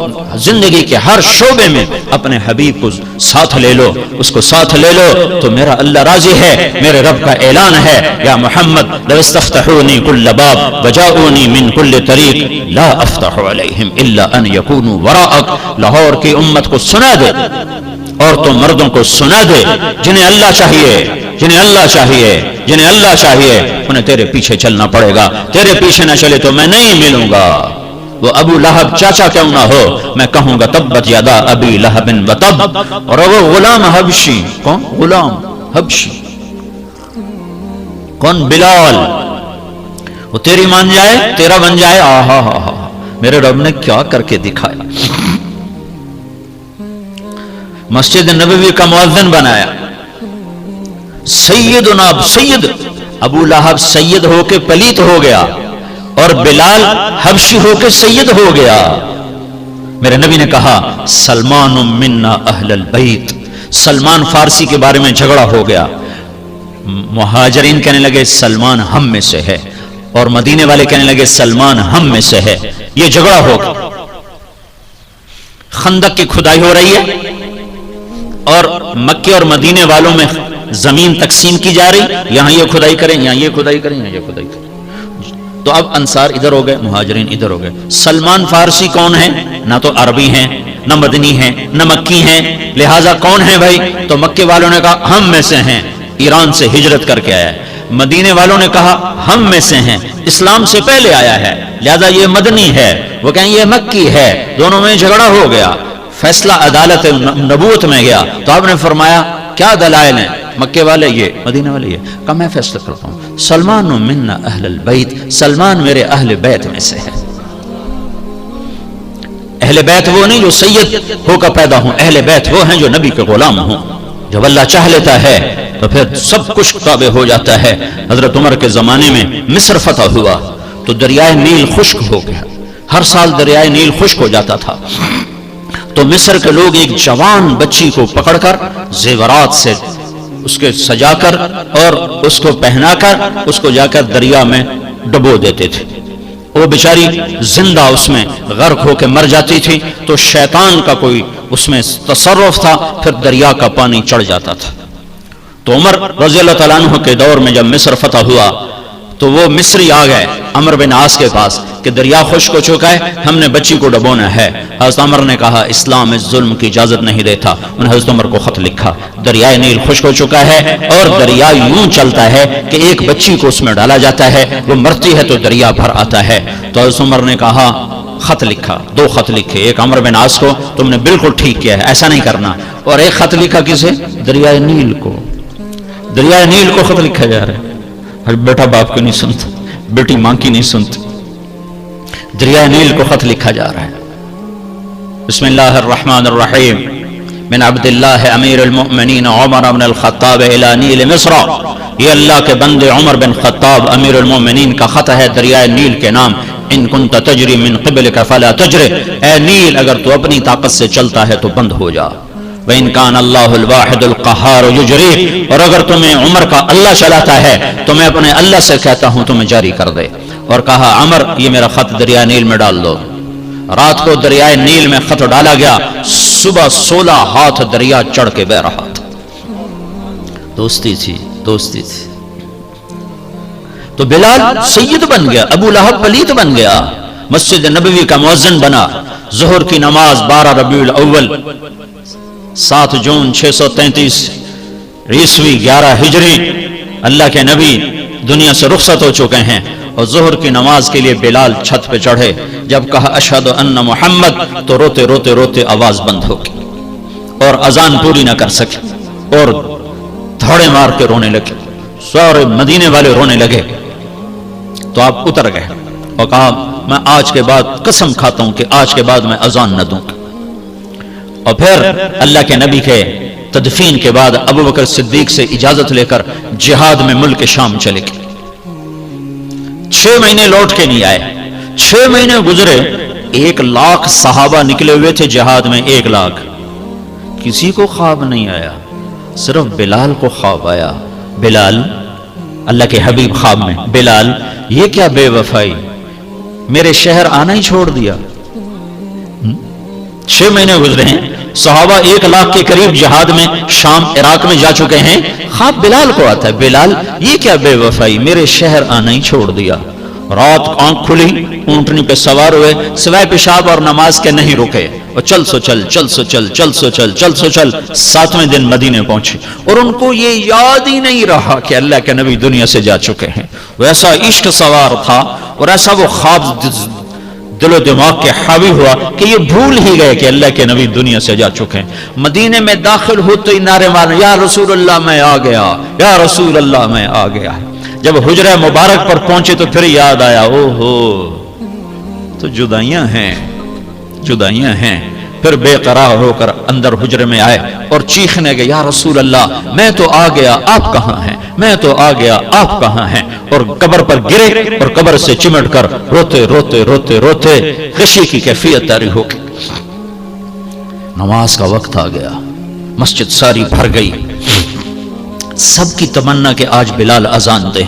زندگی کے ہر شعبے میں اپنے حبیب کو ساتھ لے لو، اس کو ساتھ لے لو تو میرا اللہ راضی ہے۔ میرے رب کا اعلان ہے، یا محمد لو استفتحونی کل باب وجاؤنی من کل طریق لا افتح علیہم الا ان یکونوا وراءک۔ لاہور کی امت کو سنا دے، عورتوں مردوں کو سنا دے، جنہیں اللہ چاہیے، جنہیں اللہ چاہیے، جنہیں اللہ چاہیے، انہیں تیرے پیچھے چلنا پڑے گا، تیرے پیچھے نہ چلے تو میں نہیں ملوں گا۔ وہ ابو لہب چاچا کیوں نہ ہو، میں کہوں گا تبت یدا ابی لہب وتب۔ اور وہ غلام حبشی، کون غلام حبشی، کون بلال، وہ تیری مان جائے تیرا بن جائے۔ آہا ہا ہا، میرے رب نے کیا کر کے دکھایا، مسجد نبوی کا مؤذن بنایا، سیدنا سید ابو لہب سید ہو کے پلیت ہو گیا، اور بلال حبشی ہو کے سید ہو گیا۔ میرے نبی نے کہا سلمان منا اہل البیت، سلمان فارسی کے بارے میں جھگڑا ہو گیا، مہاجرین کہنے لگے سلمان ہم میں سے ہے، اور مدینے والے کہنے لگے سلمان ہم میں سے ہے، یہ جھگڑا ہو گیا۔ خندق کی کھدائی ہو رہی ہے، اور مکے اور مدینے والوں میں زمین تقسیم کی جا رہی، یہاں یہ کھدائی کریں، یہاں یہ کھدائی کریں، یہاں یہ کھدائی کریں۔ تو اب انصار ادھر ہو گئے، مہاجرین ادھر ہو گئے۔ سلمان فارسی کون ہے؟ نہ تو عربی ہیں، نہ مدنی ہیں، نہ مکی ہیں، لہٰذا کون ہے بھائی؟ تو مکے والوں نے کہا ہم میں سے ہیں، ایران سے ہجرت کر کے آیا ہے۔ مدینے والوں نے کہا ہم میں سے ہیں، اسلام سے پہلے آیا ہے، لہذا یہ مدنی ہے، وہ کہیں یہ مکی ہے، دونوں میں جھگڑا ہو گیا۔ فیصلہ عدالت نبوت میں گیا، تو آپ نے فرمایا کیا دلائل ہیں؟ مکے والے یہ، مدینہ والے یہ، کہا میں فیصلہ کرتا ہوں سلمان منا اہل البیت، سلمان میرے اہل بیت میں سے ہے۔ اہل بیت وہ نہیں جو سید ہو کر پیدا ہوں، اہل بیت وہ ہیں جو نبی کے غلام ہوں۔ جب اللہ چاہ لیتا ہے تو پھر سب کچھ تابع ہو جاتا ہے۔ حضرت عمر کے زمانے میں مصر فتح ہوا تو دریائے نیل خشک ہو گیا، ہر سال دریائے نیل خشک ہو جاتا تھا، تو مصر کے لوگ ایک جوان بچی کو پکڑ کر زیورات سے اس کے سجا کر اور اس کو پہنا کر اس کو جا کر دریا میں ڈبو دیتے تھے۔ وہ بیچاری زندہ اس میں غرق ہو کے مر جاتی تھی تو شیطان کا کوئی اس میں تصرف تھا، پھر دریا کا پانی چڑھ جاتا تھا۔ تو عمر رضی اللہ تعالیٰ عنہ کے دور میں جب مصر فتح ہوا تو وہ مصری آ گئے عمر بن عاص کے پاس کہ دریا خشک ہو چکا ہے، ہم نے بچی کو ڈبونا ہے۔ حضرت عمر نے کہا اسلام اس ظلم کی اجازت نہیں دیتا۔ انہوں نے حضرت عمر کو خط لکھا، دریائے نیل خشک ہو چکا ہے اور دریا یوں چلتا ہے کہ ایک بچی کو اس میں ڈالا جاتا ہے، وہ مرتی ہے تو دریا بھر آتا ہے۔ تو حضرت عمر نے کہا، خط لکھا، 2 خط لکھے، ایک عمر بن عاص کو تم نے بالکل ٹھیک کیا ہے ایسا نہیں کرنا، اور ایک خط لکھا کسے؟ دریائے نیل کو۔ دریائے نیل کو خط لکھا جا رہا ہے، بیٹا باپ کو نہیں سنتا، بیٹی ماں کی نہیں سنتی، دریائے نیل کو خط لکھا جا رہا ہے۔ بسم اللہ الرحمن الرحیم، من عبد اللہ امیر المؤمنین عمر بن الخطاب الى نیل مصر، یہ اللہ کے بندے عمر بن خطاب امیر المؤمنین کا خط ہے دریائے نیل کے نام۔ ان کنت تجری من قبلک فلا تجری، اے نیل اگر تو اپنی طاقت سے چلتا ہے تو بند ہو جا۔ وَإِن كَانَ اللَّهُ الْوَاحِدُ الْقَهَّارُ يُجْرِي، اور اگر تمہیں عمر کا اللہ چلاتا ہے تو میں اپنے اللہ سے کہتا ہوں تمہیں جاری کر دے۔ اور کہا عمر یہ میرا خط دریائے نیل میں ڈال دو۔ رات کو دریائے نیل میں خط ڈالا گیا، صبح 16 ہاتھ دریا چڑھ کے بہ رہا تھا۔ دوستی تھی، دوستی تھی۔ تو بلال سید بن گیا، ابو لہب پلیت بن گیا، مسجد نبوی کا مؤذن بنا۔ ظہر کی نماز 12 ربیع الاول 7 جون 633 عیسوی 11 ہجری، اللہ کے نبی دنیا سے رخصت ہو چکے ہیں، اور ظہر کی نماز کے لیے بلال چھت پہ چڑھے۔ جب کہا اشہد ان محمد تو روتے روتے روتے آواز بند ہو گئی اور اذان پوری نہ کر سکے، اور دھاڑے مار کے رونے لگے، سارے مدینے والے رونے لگے۔ تو آپ اتر گئے اور کہا میں آج کے بعد قسم کھاتا ہوں کہ آج کے بعد میں اذان نہ دوں گا۔ اور پھر اللہ کے نبی کے تدفین کے بعد ابو بکر صدیق سے اجازت لے کر جہاد میں ملک شام چلے گئے۔ 6 مہینے لوٹ کے نہیں آئے، 6 مہینے گزرے، 1 لاکھ صحابہ نکلے ہوئے تھے جہاد میں، 1 لاکھ، کسی کو خواب نہیں آیا، صرف بلال کو خواب آیا۔ بلال، اللہ کے حبیب خواب میں، بلال یہ کیا بے وفائی، میرے شہر آنا ہی چھوڑ دیا۔ 6 مہینے گزرے ہیں، صحابہ 1 لاکھ کے قریب جہاد میں شام عراق میں جا چکے ہیں، خواب بلال کو آتا ہے، بلال یہ کیا بے وفائی، میرے شہر آنا ہی چھوڑ دیا۔ رات آنکھ کھلی، اونٹنی پہ سوار ہوئے، سوائے پیشاب اور نماز کے نہیں رکے، اور چل سو چل، چل سو چل، چل سو چل، چل سو چل، 7ویں دن مدینے پہنچے، اور ان کو یہ یاد ہی نہیں رہا کہ اللہ کے نبی دنیا سے جا چکے ہیں۔ ویسا عشق سوار تھا اور ایسا وہ خواب دل و دماغ کے حاوی ہوا کہ یہ بھول ہی گئے کہ اللہ کے نبی دنیا سے جا چکے ہیں۔ مدینے میں داخل ہوتے ہی نعرے مارے، یا رسول اللہ میں آ گیا، یا رسول اللہ میں آ گیا۔ جب حجرہ مبارک پر پہنچے تو پھر یاد آیا، او ہو تو جدائیاں ہیں، جدائیاں ہیں۔ پھر بے قرار ہو کر اندر حجرے میں آئے اور چیخنے گئے، یا رسول اللہ میں تو آ گیا، آپ کہاں ہیں، میں تو آ گیا، آپ کہاں ہیں، اور قبر پر گرے اور قبر سے چمٹ کر روتے روتے روتے روتے غشی کی کیفیت طاری ہو گئی۔ نماز کا وقت آ گیا، مسجد ساری بھر گئی، سب کی تمنا کہ آج بلال اذان دے،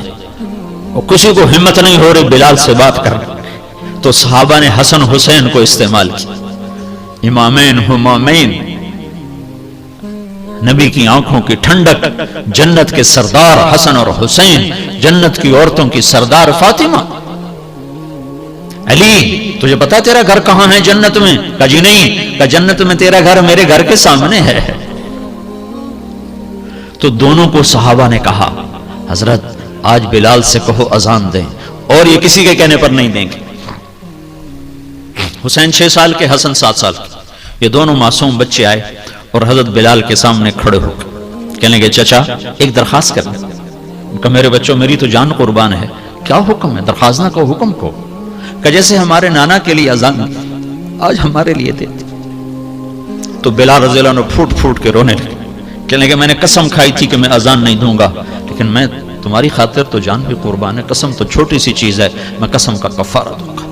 اور کسی کو ہمت نہیں ہو رہی بلال سے بات کرنے۔ تو صحابہ نے حسن حسین کو استعمال کیا، امامین ہمامین، نبی کی آنکھوں کی ٹھنڈک، جنت کے سردار حسن اور حسین، جنت کی عورتوں کی سردار فاطمہ۔ علی تجھے پتا تیرا گھر کہاں ہے جنت میں؟ کہا جی نہیں، کہا جنت میں تیرا گھر میرے گھر کے سامنے ہے۔ تو دونوں کو صحابہ نے کہا حضرت آج بلال سے کہو اذان دیں، اور یہ کسی کے کہنے پر نہیں دیں گے۔ حسین 6 سال کے، حسن 7 سال کے، یہ دونوں معصوم بچے آئے اور حضرت بلال کے سامنے کھڑے ہو گئے۔ کہنے لگے چچا ایک درخواست کرنا کہ میرے بچوں میری تو جان قربان ہے. کیا حکم ہے؟ درخواست نہ کو حکم کو کہ جیسے ہمارے نانا کے لیے اذان آج ہمارے لیے دیتے. تو بلال رضی اللہ عنہ پھوٹ پھوٹ کے رونے لگے. کہنے لگے میں نے قسم کھائی تھی کہ میں اذان نہیں دوں گا لیکن میں تمہاری خاطر تو جان بھی قربان ہے. قسم تو چھوٹی سی چیز ہے, میں قسم کا کفارہ دوں گا.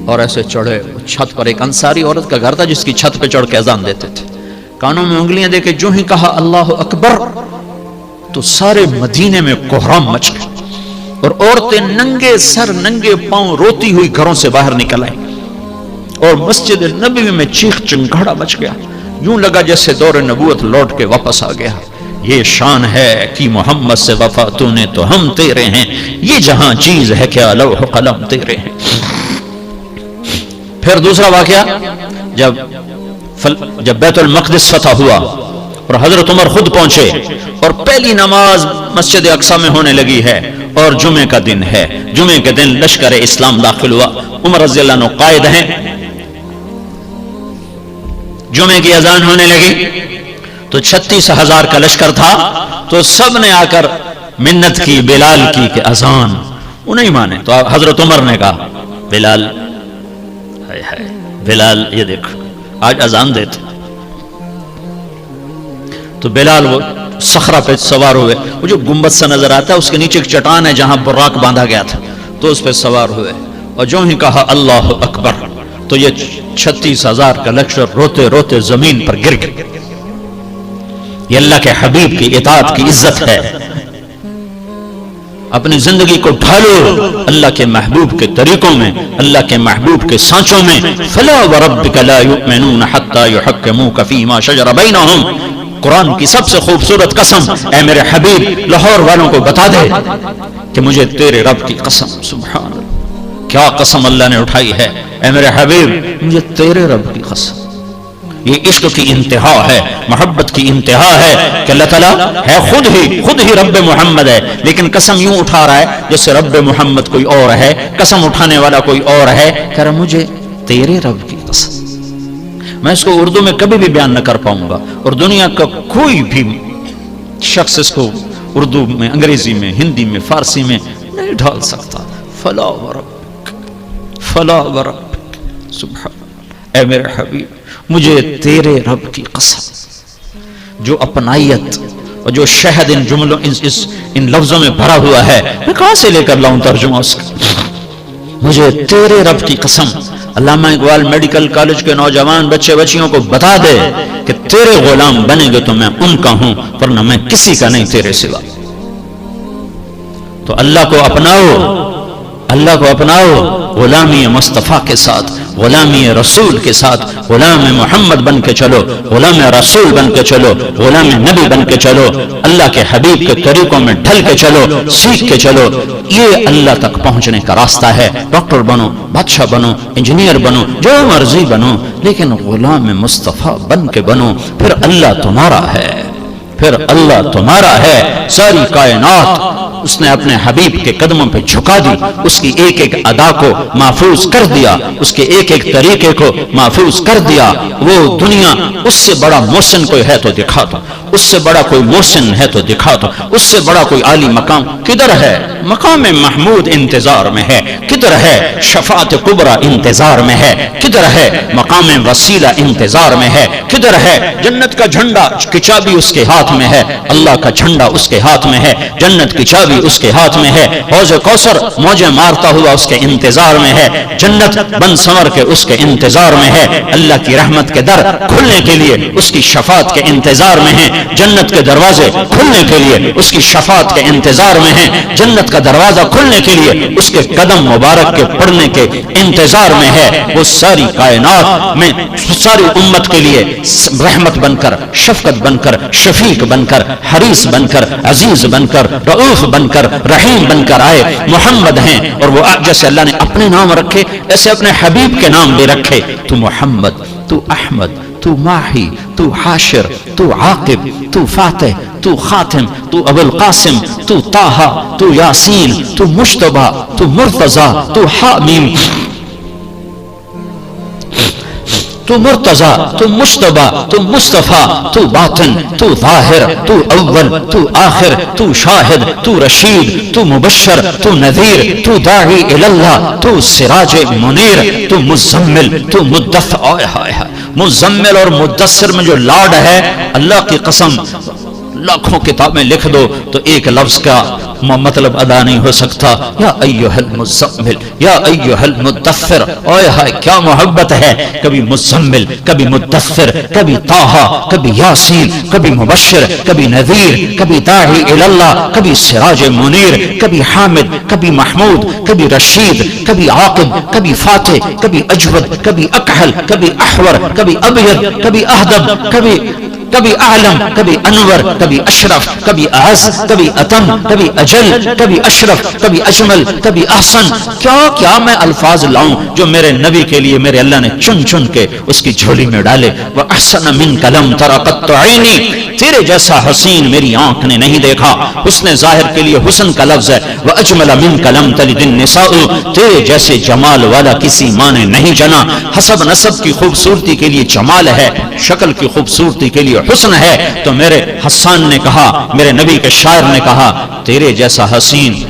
اور ایسے چڑھے چھت پر. ایک انصاری عورت کا گھر تھا جس کی چھت پہ چڑھ کے اذان دیتے تھے. کانوں میں انگلیاں دے کے جو ہی کہا اللہ اکبر تو سارے مدینے میں کوہرام مچ گیا اور عورتیں ننگے سر ننگے پاؤں روتی ہوئی گھروں سے باہر نکل آئیں اور مسجد نبوی میں چیخ چنگاڑا مچ گیا. یوں لگا جیسے دور نبوت لوٹ کے واپس آ گیا. یہ شان ہے کہ محمد سے وفا تو نے تو ہم تیرے ہیں, یہ جہاں چیز ہے کیا لوح قلم تیرے ہیں. پھر دوسرا واقعہ جب بیت المقدس فتح ہوا اور حضرت عمر خود پہنچے اور پہلی نماز مسجد اقصی میں ہونے لگی ہے اور جمعے کا دن ہے. جمعے کے دن لشکر اسلام داخل ہوا. عمر رضی اللہ عنہ قائد ہیں. جمعے کی اذان ہونے لگی تو 36,000 کا لشکر تھا. تو سب نے آ کر منت کی بلال کی کہ اذان. وہ نہیں مانے تو حضرت عمر نے کہا بلال ہائے ہائے بلال یہ دیکھو آج اذان دیتے. تو بلال وہ صخرہ پہ سوار ہوئے. وہ جو گنبد سا نظر آتا ہے اس کے نیچے ایک چٹان ہے جہاں براق باندھا گیا تھا, تو اس پہ سوار ہوئے اور جو ہی کہا اللہ اکبر تو یہ 36,000 کا لشکر روتے روتے زمین پر گر گیا. یہ اللہ کے حبیب کی اطاعت کی عزت ہے. اپنی زندگی کو ڈھالو اللہ کے محبوب کے طریقوں میں, اللہ کے محبوب کے سانچوں میں. فلا وربک لا یؤمنون حتی یحکموک فیما شجر بینہم. قرآن کی سب سے خوبصورت قسم, اے میرے حبیب لاہور والوں کو بتا دے کہ مجھے تیرے رب کی قسم. سبحان اللہ کیا قسم اللہ نے اٹھائی ہے. اے میرے حبیب مجھے تیرے رب کی قسم. یہ عشق کی انتہا ہے, محبت کی انتہا ہے کہ اللہ تعالیٰ ہے خود ہی رب محمد ہے, لیکن قسم یوں اٹھا رہا ہے جیسے رب محمد کوئی اور ہے, قسم اٹھانے والا کوئی اور ہے. کہہ رہا مجھے تیرے رب کی قسم. میں اس کو اردو میں کبھی بھی بیان نہ کر پاؤں گا اور دنیا کا کوئی بھی شخص اس کو اردو میں, انگریزی میں, ہندی میں, فارسی میں نہیں ڈھال سکتا. فلا وربک فلا وربک سبحان. اے میرے حبیب مجھے تیرے رب کی قسم. جو اپنائیت اور جو شہد ان جملوں ان لفظوں میں بھرا ہوا ہے, میں کہاں سے لے کر لاؤں ترجمہ اس کا. مجھے تیرے رب کی قسم. علامہ اقبال میڈیکل کالج کے نوجوان بچے بچیوں کو بتا دے کہ تیرے غلام بنے گے تو میں ان کا ہوں ورنہ میں کسی کا نہیں تیرے سوا. تو اللہ کو اپناؤ غلامی مصطفیٰ کے ساتھ, غلامی رسول کے ساتھ, غلام محمد بن کے چلو, غلام رسول بن کے چلو, غلام نبی بن کے چلو, اللہ کے حبیب کے طریقوں میں ڈھل کے چلو, سیکھ کے چلو. یہ اللہ تک پہنچنے کا راستہ ہے. ڈاکٹر بنو, بادشاہ بنو, انجینئر بنو, جو مرضی بنو, لیکن غلام مصطفیٰ بن کے بنو. پھر اللہ تمہارا ہے, پھر اللہ تمہارا ہے. ساری کائنات اس نے اپنے حبیب کے قدموں پہ جھکا دی, اس کی ایک ایک ادا کو محفوظ کر دیا, اس کے ایک ایک طریقے کو محفوظ کر دیا. وہ دنیا اس سے بڑا محسن کوئی ہے تو دکھا دو, اس سے بڑا کوئی محسن ہے تو دکھا دو, اس سے بڑا کوئی عالی مقام کدھر ہے. مقام محمود انتظار میں ہے, کدھر ہے. شفاعت کبریٰ انتظار میں ہے, کدھر ہے. مقام وسیلہ انتظار میں ہے, کدھر ہے. جنت کا جھنڈا کی چابی اس کے ہاتھ میں ہے, اللہ کا جھنڈا اس کے ہاتھ میں ہے, جنت کی چابی اس کے ہاتھ میں ہے. حوض کوثر موجیں مارتا ہوا اس کے انتظار میں ہے, جنت بن سنور کے اس کے انتظار میں ہے. اللہ کی رحمت کے در کھلنے کے لیے اس کی شفاعت کے انتظار میں ہے, جنت کے دروازے کھلنے کے لیے اس کی شفاعت کے انتظار میں ہے, جنت کا دروازہ کھلنے کے لیے اس کے قدم مبارک کے پڑھنے کے انتظار میں ہے. وہ ساری کائنات میں ساری امت کے لیے رحمت بن کر, شفقت بن کر, شفیق بن کر, حریص بن کر, عزیز بن کر, رؤوف بن کر, رحیم بن کر آئے. محمد ہیں اور وہ جیسے اللہ نے اپنے نام رکھے ایسے اپنے حبیب کے نام بھی رکھے. تو محمد, تو احمد, تو ماہی, تو حاشر, تو عاقب, تو فاتح, تو خاتم, تو ابو القاسم, تو طٰہٰ, تو یاسین, تو مجتبیٰ, تو مرتضیٰ, تو حامیم, تو مرتضی، تو مجتبی، تو مصطفیٰ، تو باطن، تو ظاہر، تو اول، تو آخر، تو شاہد، تو رشید، تو مبشر، تو نذیر، تو داعی اللہ، تو سراج منیر، تو مزمل، تو مدثر۔ مزمل اور مدثر میں جو لاڈ ہے، اللہ کی قسم لاکھوں کتابیں لکھ دو تو ایک لفظ کا مطلب ادا نہیں ہو سکتا۔ یا ایھا المزمل، یا ایھا المدثر، اوئے ہائے کیا محبت ہے، کبھی مزمل، کبھی مدثر، کبھی طٰہٰ، کبھی یاسین، کبھی مبشر، کبھی نذیر، کبھی داعی اللہ، کبھی سراج منیر، کبھی حامد، کبھی محمود، کبھی رشید، کبھی عاقب، کبھی فاتح، کبھی اجود، کبھی اکحل، کبھی احور، کبھی ابیض، کبھی اہدب، کبھی اعلم، کبھی انور، کبھی اشرف، کبھی اعز، کبھی اتم، کبھی اجل، کبھی اشرف، کبھی اجمل، کبھی احسن۔ کیا میں الفاظ لاؤں جو میرے نبی کے لیے میرے اللہ نے چن چن کے اس کی جھولی میں ڈالے۔ وَأَحْسَنَ مِنْكَ لَمْ تَرَ قَطُّ عَيْنِي، تیرے جیسا حسین میری آنکھ نے نہیں دیکھا۔ حسن ظاہر کے لیے حسن کا لفظ ہے۔ وَأَجْمَلَ مِنْكَ لَمْ تَلِدِ النِّسَاءُ، تیرے جیسے جمال والا کسی ماں نے نہیں جنا۔ حسب نسب کی خوبصورتی کے لیے جمال ہے، شکل کی خوبصورتی کے لیے حسن ہے۔ تو میرے حسان نے کہا، میرے نبی کے شاعر نے کہا، تیرے جیسا حسین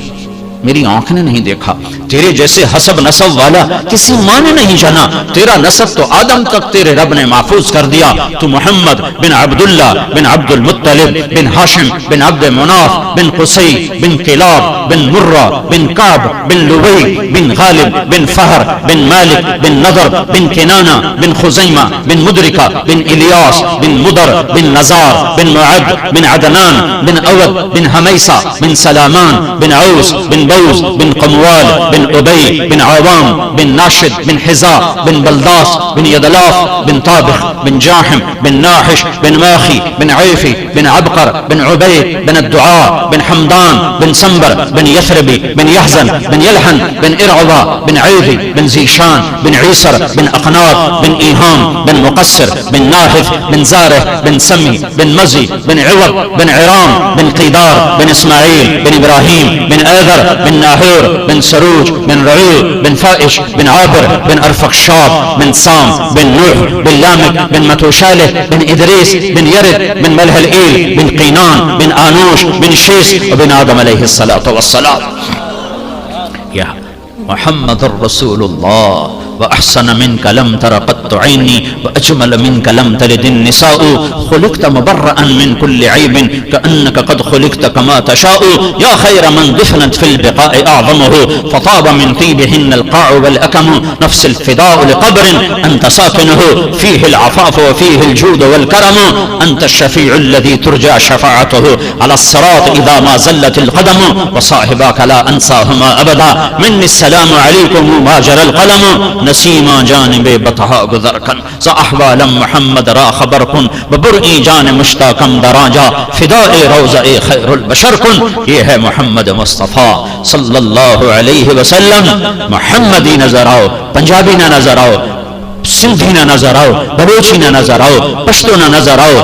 میری آنکھ نے نہیں دیکھا، تیرے جیسے حسب نسب والا کسی ماں نے نہیں جانا۔ تیرا نسب تو آدم تک تیرے رب نے محفوظ کر دیا۔ تو محمد بن عبداللہ بن عبد المطلب بن ہاشم بن عبد مناف بن قصی بن کلاب بن مرہ بن کعب بن لبی بن غالب بن فہر بن مالک بن نضر بن کنانہ بن خزیمہ بن مدرکہ بن الیاس بن مدر بن نزار بن معد بن عدنان بن اود بن حمیسہ بن سلامان بن عوس بن بوز بن قموال بن ابی بن عوام بن ناشد بن حزا بن بلداس بن یدلاف بن طابخ بن جاحم بن ناحش بن ماخی بن عیفی بن عبقر بن عبید بن الدعاء بن حمدان بن سنبر بن یثربی بن یحزن بن یلحن بن ارعبا بن عیدی بن زیشان بن عیسر بن اقناط بن ایہام بن مقصر بن ناحف بن زارح بن سمی بن مزی بن عوض بن عرام بن قیدار بن اسماعیل بن ابراہیم بن ایذر بن ناہور بن سروج بن رعیل بن فائش بن عابر بن ارفخشاب بن سام بن نوح بن لامک بن متوشالح بن ادریس بن یرد بن ملح الایل بن قینان بن آنوش بن شیس وبن آدم علیہ الصلاة والسلام۔ یا محمد الرسول اللہ وأحسن منك لم تر قط عيني وأجمل منك لم تلد النساء خلقت مبرأ من كل عيب كأنك قد خلقت كما تشاء يا خير من دفنت في البقاء أعظمه فطاب من طيبهن القاع والأكم نفس الفداء لقبر أنت ساكنه فيه العفاف وفيه الجود والكرم أنت الشفيع الذي ترجى شفاعته على الصراط إذا ما زلت القدم وصاحباك لا أنساهما أبدا مني السلام عليكم ما جرى القلم نسیما جانب بطحا گزر کن ز احوال محمد را خبر کن ببرئی جان مشتاقم دراجا فداء روضہ خیر البشر کن۔ یہ ہے محمد مصطفیٰ صلی اللہ علیہ وسلم۔ محمدی نظر آؤ، پنجابی نہ نظر آؤ، سندھی نہ نظر آؤ، بلوچی نہ نظر آؤ، پشتو نہ نظر آؤ،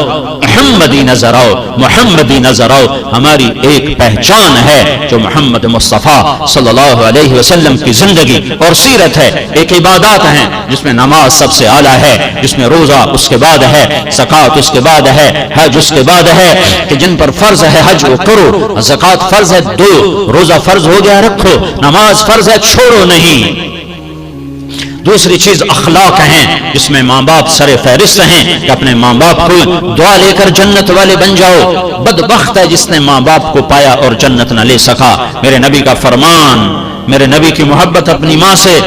محمدی نظر آؤ، محمدی نظر آؤ۔ ہماری ایک پہچان ہے جو محمد مصطفیٰ صلی اللہ علیہ وسلم کی زندگی اور سیرت ہے۔ ایک عبادات ہیں جس میں نماز سب سے اعلیٰ ہے، جس میں روزہ اس کے بعد ہے، زکوٰۃ اس کے بعد ہے، حج اس کے بعد ہے کہ جن پر فرض ہے حج وہ کرو، زکوٰۃ فرض ہے دو، روزہ فرض ہو گیا رکھو، نماز فرض ہے چھوڑو نہیں۔ دوسری چیز اخلاق ہیں جس میں ماں باپ سر فہرست ہیں کہ اپنے ماں باپ کو دعا لے کر جنت والے بن جاؤ۔ بدبخت ہے جس نے ماں باپ کو پایا اور جنت نہ لے سکا۔ میرے نبی کا فرمان، میرے نبی کی محبت اپنی ماں سے،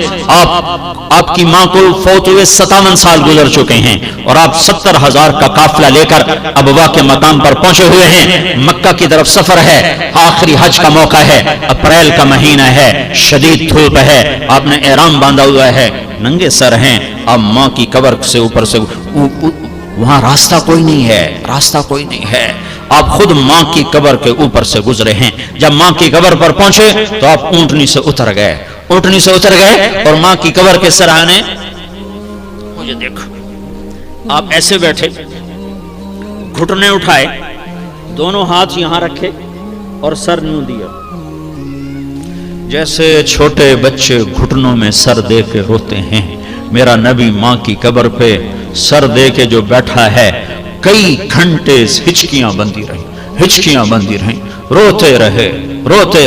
آپ کی ماں کو فوت ہوئے 57 سال گزر چکے ہیں اور آپ 70,000 کا قافلہ لے کر ابوا کے مقام پر پہنچے ہوئے ہیں۔ مکہ کی طرف سفر ہے، آخری حج کا موقع ہے، اپریل کا مہینہ ہے، شدید دھوپ ہے، آپ نے احرام باندھا ہوا ہے، ننگے سر ہیں، آپ ماں کی قبر سے اوپر سے وہاں راستہ کوئی نہیں ہے، راستہ کوئی نہیں ہے، آپ خود ماں کی قبر کے اوپر سے گزرے ہیں۔ جب ماں کی قبر پر پہنچے تو آپ اونٹنی سے اتر گئے، اونٹنی سے اتر گئے اور ماں کی قبر کے سرانے مجھے دیکھو، آپ ایسے بیٹھے، گھٹنے اٹھائے، دونوں ہاتھ یہاں رکھے اور سر یوں دیا، جیسے چھوٹے بچے گھٹنوں میں سر دے کے روتے ہیں۔ میرا نبی ماں کی قبر پہ سر دے کے جو بیٹھا ہے، کئی گھنٹے ہچکیاں بندی رہیں، روتے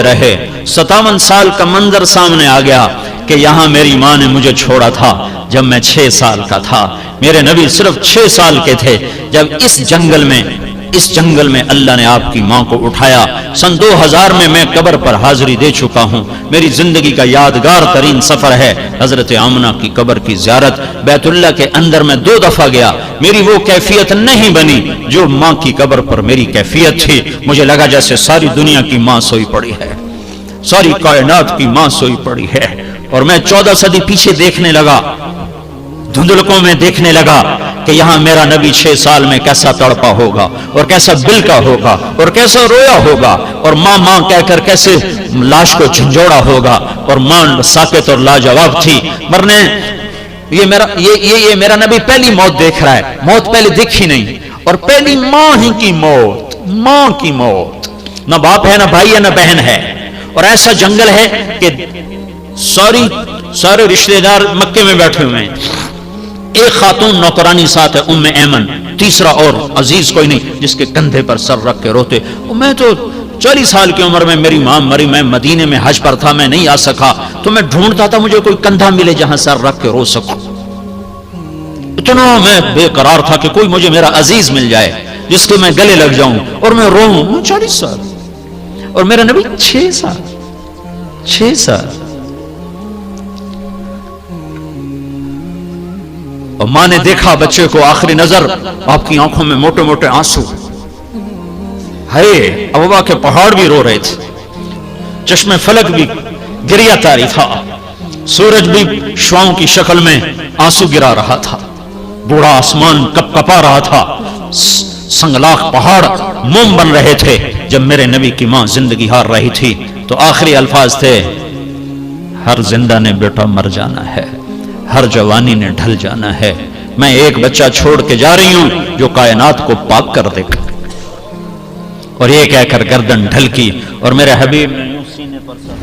رہے 57 سال کا منظر سامنے آ گیا کہ یہاں میری ماں نے مجھے چھوڑا تھا جب میں 6 سال کا تھا، میرے نبی صرف 6 سال کے تھے جب اس جنگل میں اللہ نے آپ کی ماں کو اٹھایا۔ سن 2000 میں قبر پر حاضری دے چکا ہوں، میری زندگی کا یادگار ترین سفر ہے حضرت آمنہ کی قبر کی زیارت۔ بیت اللہ کے اندر میں 2 دفعہ گیا، میری وہ کیفیت نہیں بنی جو ماں کی قبر پر میری کیفیت تھی، مجھے لگا جیسے ساری دنیا کی ماں سوئی پڑی ہے، ساری کائنات کی ماں سوئی پڑی ہے، اور میں 14 صدی پیچھے دیکھنے لگا، دھندلکوں میں دیکھنے لگا کہ یہاں میرا نبی 6 سال میں کیسا تڑپا ہوگا اور کیسا بلکا ہوگا اور کیسا رویا ہوگا، اور ماں کہہ کر کیسے لاش کو جھنجھوڑا ہوگا، اور ماں ساکت اور لاجواب تھی۔ مرنے یہ میرا نبی پہلی موت دیکھ رہا ہے، موت پہلے دیکھی نہیں، اور پہلی ماں ہی کی موت، ماں کی موت، نہ باپ ہے نہ بھائی ہے نہ بہن ہے، اور ایسا جنگل ہے کہ سارے رشتہ دار مکے میں بیٹھے ہوئے ہیں، ایک خاتون نوکرانی ساتھ ہے ام ایمن، تیسرا اور عزیز کوئی نہیں جس کے کندھے پر سر رکھ کے روتے۔ میں تو 40 سال کی عمر میں میری ماں مری، میں مدینے میں حج پر تھا، میں نہیں آ سکا، تو میں ڈھونڈتا تھا مجھے کوئی کندھا ملے جہاں سر رکھ کے رو سکوں، اتنا میں بے قرار تھا کہ کوئی مجھے میرا عزیز مل جائے جس کو میں گلے لگ جاؤں اور میں روؤں۔ 40 سال اور میرا نبی 6 سال، اور ماں نے دیکھا بچے کو، آخری نظر، آپ کی آنکھوں میں موٹے موٹے آنسو، ہے ابوا کے پہاڑ بھی رو رہے تھے، چشمے فلک بھی گریا تاری تھا، سورج بھی شواؤں کی شکل میں آنسو گرا رہا تھا، بوڑھا آسمان کپ کپا رہا تھا، سنگلاخ پہاڑ موم بن رہے تھے جب میرے نبی کی ماں زندگی ہار رہی تھی۔ تو آخری الفاظ تھے، ہر زندہ نے بیٹا مر جانا ہے، ہر جوانی نے ڈھل جانا ہے، میں ایک بچہ چھوڑ کے جا رہی ہوں جو کائنات کو پاک کر دے گا، اور یہ کہہ کر گردن ڈھل کی، اور میرے حبیب نے یوں سینے پر سر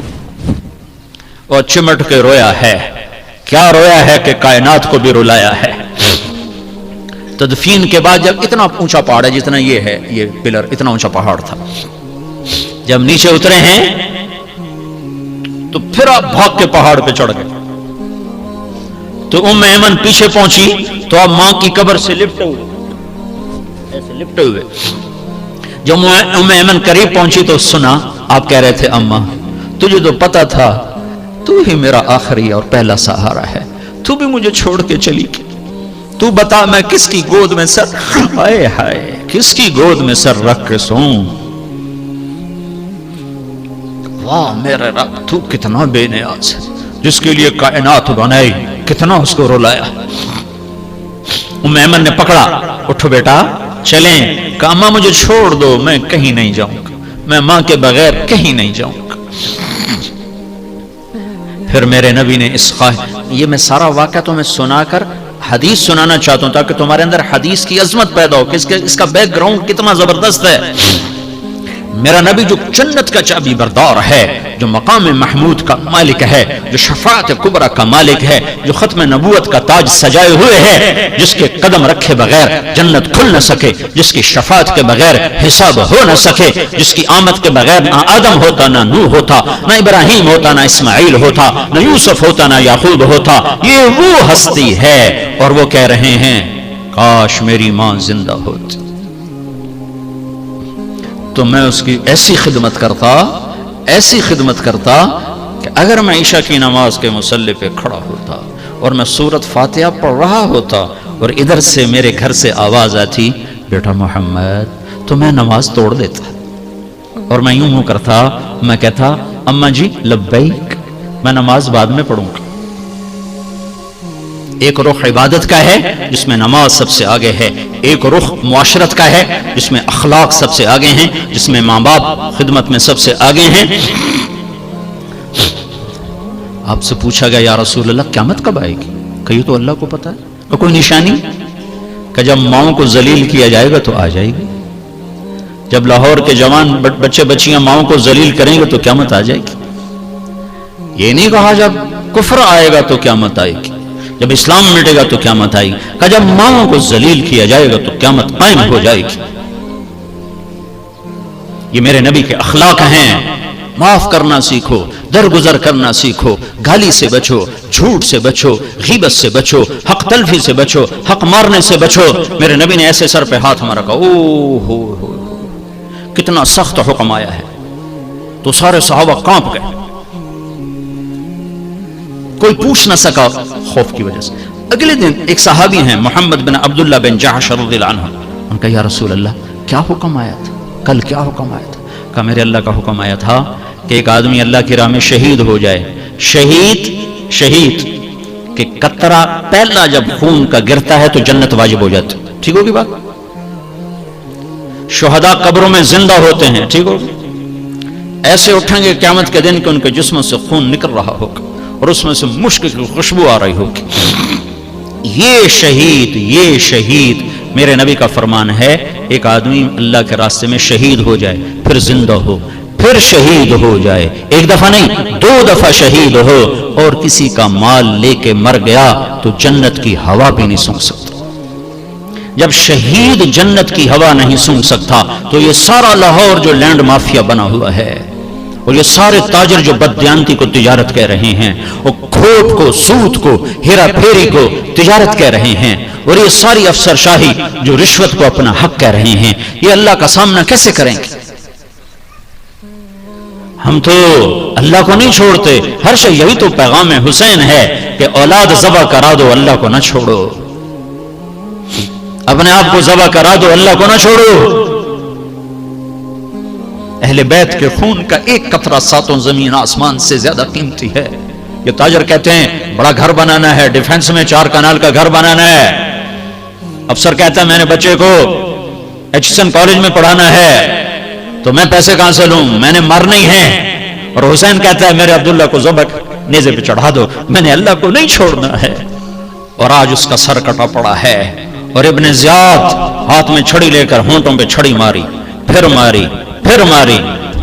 اور چمٹ کے رویا ہے، کیا رویا ہے کہ کائنات کو بھی رلایا ہے۔ تدفین کے بعد جب اتنا اونچا پہاڑ ہے جتنا یہ ہے، یہ پلر اتنا اونچا پہاڑ تھا، جب نیچے اترے ہیں تو پھر آپ بھاگ کے پہاڑ پہ چڑھ گئے، تو ام ایمن پیچھے پہنچی تو آپ ماں کی قبر سے لپٹے ہوئے، جب ام ایمن قریب پہنچی تو سنا آپ کہہ رہے تھے، اماں تجھے تو پتا تھا تو ہی میرا آخری اور پہلا سہارا ہے، تو بھی مجھے چھوڑ کے چلی گئی، تو بتا میں کس کی گود میں سر، ہائے ہائے کس کی گود میں سر رکھ کے سوں، واہ میرے رب تو کتنا بے نیاز ہے، جس کے لیے کائنات بنائی، کتنا اس کو رلایا۔ ام ایمن نے پکڑا، اٹھو بیٹا چلیں، کہا اماں مجھے چھوڑ دو، میں کہیں نہیں جاؤں گا، میں ماں کے بغیر کہیں نہیں جاؤں گا۔ پھر میرے نبی نے یہ میں سارا واقعہ تو میں سنا کر حدیث سنانا چاہتا ہوں تاکہ تمہارے اندر حدیث کی عظمت پیدا ہو کہ اس کا بیک گراؤنڈ کتنا زبردست ہے۔ میرا نبی جو جنت کا چابی بردار ہے، جو مقام محمود کا مالک ہے، جو شفاعت کبریٰ کا مالک ہے، جو ختم نبوت کا تاج سجائے ہوئے ہے، جس کے قدم رکھے بغیر جنت کھل نہ سکے، جس کی شفاعت کے بغیر حساب ہو نہ سکے، جس کی آمد کے بغیر نہ آدم ہوتا، نہ نوح ہوتا، نہ ابراہیم ہوتا، نہ اسماعیل ہوتا، نہ یوسف ہوتا، نہ یعقوب ہوتا، یہ وہ ہستی ہے، اور وہ کہہ رہے ہیں کاش میری ماں زندہ ہوتی تو میں اس کی ایسی خدمت کرتا کہ اگر میں عشاء کی نماز کے مصلی پہ کھڑا ہوتا اور میں سورت فاتحہ پڑھ رہا ہوتا اور ادھر سے میرے گھر سے آواز آتی بیٹا محمد، تو میں نماز توڑ دیتا اور میں یوں کرتا، میں کہتا اماں جی لبیک، میں نماز بعد میں پڑھوں گا۔ ایک رخ عبادت کا ہے جس میں نماز سب سے آگے ہے، ایک رخ معاشرت کا ہے جس میں اخلاق سب سے آگے ہیں، جس میں ماں باپ خدمت میں سب سے آگے ہیں۔ آپ سے پوچھا گیا یا رسول اللہ قیامت کب آئے گی؟ کہیے تو اللہ کو پتا ہے، کوئی نشانی کہ جب ماؤں کو ذلیل کیا جائے گا تو آ جائے گی، جب لاہور کے جوان بچے بچیاں ماؤں کو ذلیل کریں گے تو قیامت آ جائے گی۔ یہ نہیں کہا جب کفر آئے گا تو قیامت آئے گی، جب اسلام مٹے گا تو قیامت آئے گی. کہا جب ماؤں کو ذلیل کیا جائے گا تو قیامت قائم ہو جائے گی. یہ میرے نبی کے اخلاق ہیں. معاف کرنا سیکھو, درگزر کرنا سیکھو, گالی سے بچو, جھوٹ سے بچو, غیبت سے بچو, حق تلفی سے بچو, حق مارنے سے بچو. میرے نبی نے ایسے سر پہ ہاتھ مارا, کہا او ہو کتنا سخت حکم آیا ہے. تو سارے صحابہ کانپ گئے, کوئی پوچھ نہ سکا خوف کی وجہ سے. اگلے دن ایک صحابی ہیں محمد بن عبداللہ بن جحش رضی اللہ عنہ, ان کا یا رسول اللہ کیا حکم آیا تھا, کل کیا حکم آیا تھا؟ کہا میرے اللہ کا حکم آیا تھا کہ ایک آدمی اللہ کی راہ میں شہید ہو جائے. شہید کہ قطرہ پہلا جب خون کا گرتا ہے تو جنت واجب ہو جاتی. ٹھیک ہوگی بات؟ شہداء قبروں میں زندہ ہوتے ہیں, ٹھیک ہوگی, ایسے اٹھیں گے قیامت کے دن کہ ان کے جسموں سے خون نکل رہا ہوگا اور اس میں سے مشک کی خوشبو آ رہی ہوگی. یہ شہید میرے نبی کا فرمان ہے, ایک آدمی اللہ کے راستے میں شہید ہو جائے, پھر زندہ ہو, پھر شہید ہو جائے, ایک دفعہ نہیں 2 دفعہ شہید ہو, اور کسی کا مال لے کے مر گیا تو جنت کی ہوا بھی نہیں سونگھ سکتا. جب شہید جنت کی ہوا نہیں سونگھ سکتا تو یہ سارا لاہور جو لینڈ مافیا بنا ہوا ہے, اور یہ سارے تاجر جو بددیانتی کو تجارت کہہ رہے ہیں, اور کھوٹ کو, سود کو, ہیرا پھیری کو تجارت کہہ رہے ہیں, اور یہ ساری افسر شاہی جو رشوت کو اپنا حق کہہ رہے ہیں, یہ اللہ کا سامنا کیسے کریں گے؟ ہم تو اللہ کو نہیں چھوڑتے. ہر شے یہی تو پیغام حسین ہے کہ اولاد ذبح کرا دو, اللہ کو نہ چھوڑو. اپنے آپ کو ذبح کرا دو, اللہ کو نہ چھوڑو. اہل بیت کے خون کا ایک قطرہ 7 زمین آسمان سے زیادہ قیمتی ہے. یہ تاجر کہتے ہیں بڑا گھر بنانا ہے, ڈیفنس میں 4 کنال کا گھر بنانا ہے. افسر کہتا ہے میں نے بچے کو ایچسن کالج میں پڑھانا ہے, تو میں پیسے کہاں سے لوں, میں نے مرنا ہی ہے. اور حسین کہتا ہے میرے عبداللہ کو ذبح نیزے پہ چڑھا دو, میں نے اللہ کو نہیں چھوڑنا ہے. اور آج اس کا سر کٹا پڑا ہے. اور ابن زیاد ہاتھ میں چھڑی لے کر ہونٹوں پہ چھڑی ماری, پھر ماری.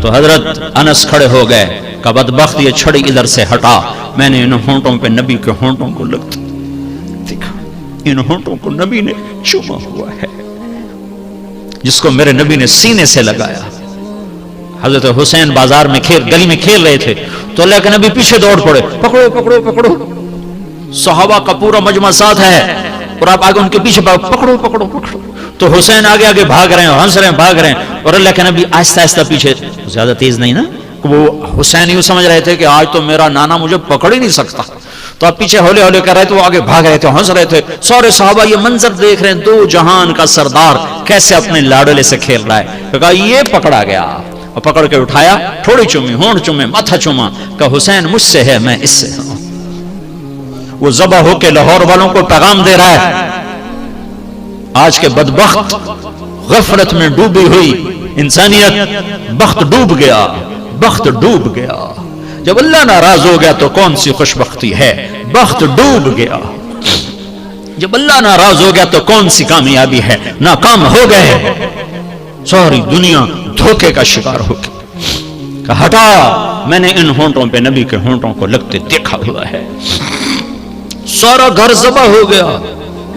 تو حضرت انس کھڑے ہو گئے, کہ بدبخت یہ چھڑی ادھر سے ہٹا, میں نے ان ہونٹوں پہ نبی کے ہونٹوں کو لگتا دیکھا, ان ہونٹوں کو نبی نے چوما ہوا ہے, جس کو میرے نبی نے سینے سے لگایا. حضرت حسین بازار میں گلی میں کھیل رہے تھے تو اللہ کے نبی پیچھے دوڑ پڑے, پکڑو. صحابہ کا پورا مجمع ساتھ ہے اور آپ آگے ان کے پیچھے پکڑو. تو حسین آگے بھاگ رہے ہیں, ہنس رہے ہیں, بھاگ رہے ہیں, اور اللہ کے نبی آہستہ پیچھے, زیادہ تیز نہیں نا, وہ حسین یوں سمجھ رہے تھے کہ آج تو میرا نانا مجھے پکڑ ہی نہیں سکتا. تو آپ پیچھے ہولے کر رہے تھے, وہ آگے بھاگ رہے تھے, ہنس رہے تھے. سارے صحابہ یہ منظر دیکھ رہے ہیں, 2 جہان کا سردار کیسے اپنے لاڈلے سے کھیل رہا ہے. تو کہا یہ پکڑا گیا, اور پکڑ کے اٹھایا, تھوڑی چومی, ہونٹ چومے, ماتھا چوما, کہ حسین مجھ سے ہے, میں اس سے ہوں. وہ ذبح ہو کے لاہور والوں کو پیغام دے رہا ہے. آج کے بدبخت غفلت میں ڈوبی ہوئی انسانیت, بخت ڈوب گیا. جب اللہ ناراض ہو گیا تو کون سی خوشبختی ہے, بخت ڈوب گیا. جب اللہ ناراض ہو گیا تو کون سی کامیابی ہے, ناکام ہو گئے. ساری دنیا دھوکے کا شکار ہو گئی. کہ ہٹا, میں نے ان ہونٹوں پہ نبی کے ہونٹوں کو لگتے دیکھا ہوا ہے. سارا گھر ذبح ہو گیا,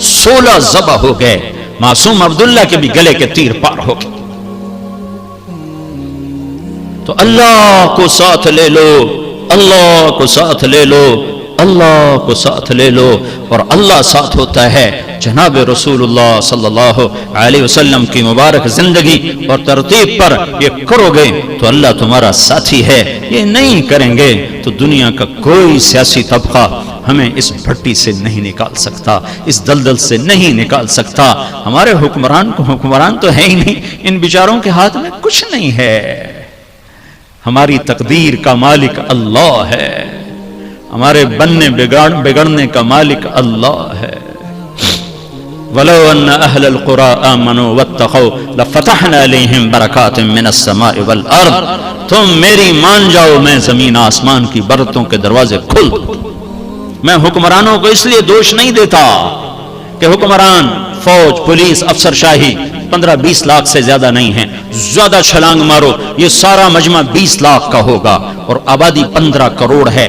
16 ذبح ہو گئے. معصوم عبداللہ کے بھی گلے کے تیر پار ہو گئے. تو اللہ کو ساتھ لے لو, اللہ کو ساتھ لے لو, اللہ کو ساتھ لے لو. اور اللہ ساتھ ہوتا ہے جناب رسول اللہ صلی اللہ علیہ وسلم کی مبارک زندگی اور ترتیب پر یہ کرو گے تو اللہ تمہارا ساتھی ہے. یہ نہیں کریں گے تو دنیا کا کوئی سیاسی طبقہ ہمیں اس بھٹی سے نہیں نکال سکتا, اس دلدل سے نہیں نکال سکتا. ہمارے حکمران تو ہے ہی نہیں, ان بیچاروں کے ہاتھ میں کچھ نہیں ہے. ہماری تقدیر کا مالک اللہ ہے, ہمارے بننے بگڑنے کا مالک اللہ ہے. وَلَوْ أَنَّ أَهْلَ الْقُرَىٰ آمَنُوا وَاتَّقَوْا لَفَتَحْنَا عَلَيْهِمْ بَرَكَاتٍ مِّنَ السَّمَاءِ وَالْأَرْضِ. تم میری مان جاؤ, میں زمین آسمان کی برکتوں کے دروازے کھول دوں. میں حکمرانوں کو اس لیے دوش نہیں دیتا کہ حکمران, فوج, پولیس, افسر شاہی 15-20 لاکھ سے زیادہ نہیں ہیں. زیادہ چھلانگ مارو, یہ سارا مجمع 20 لاکھ کا ہوگا اور آبادی 15 کروڑ ہے.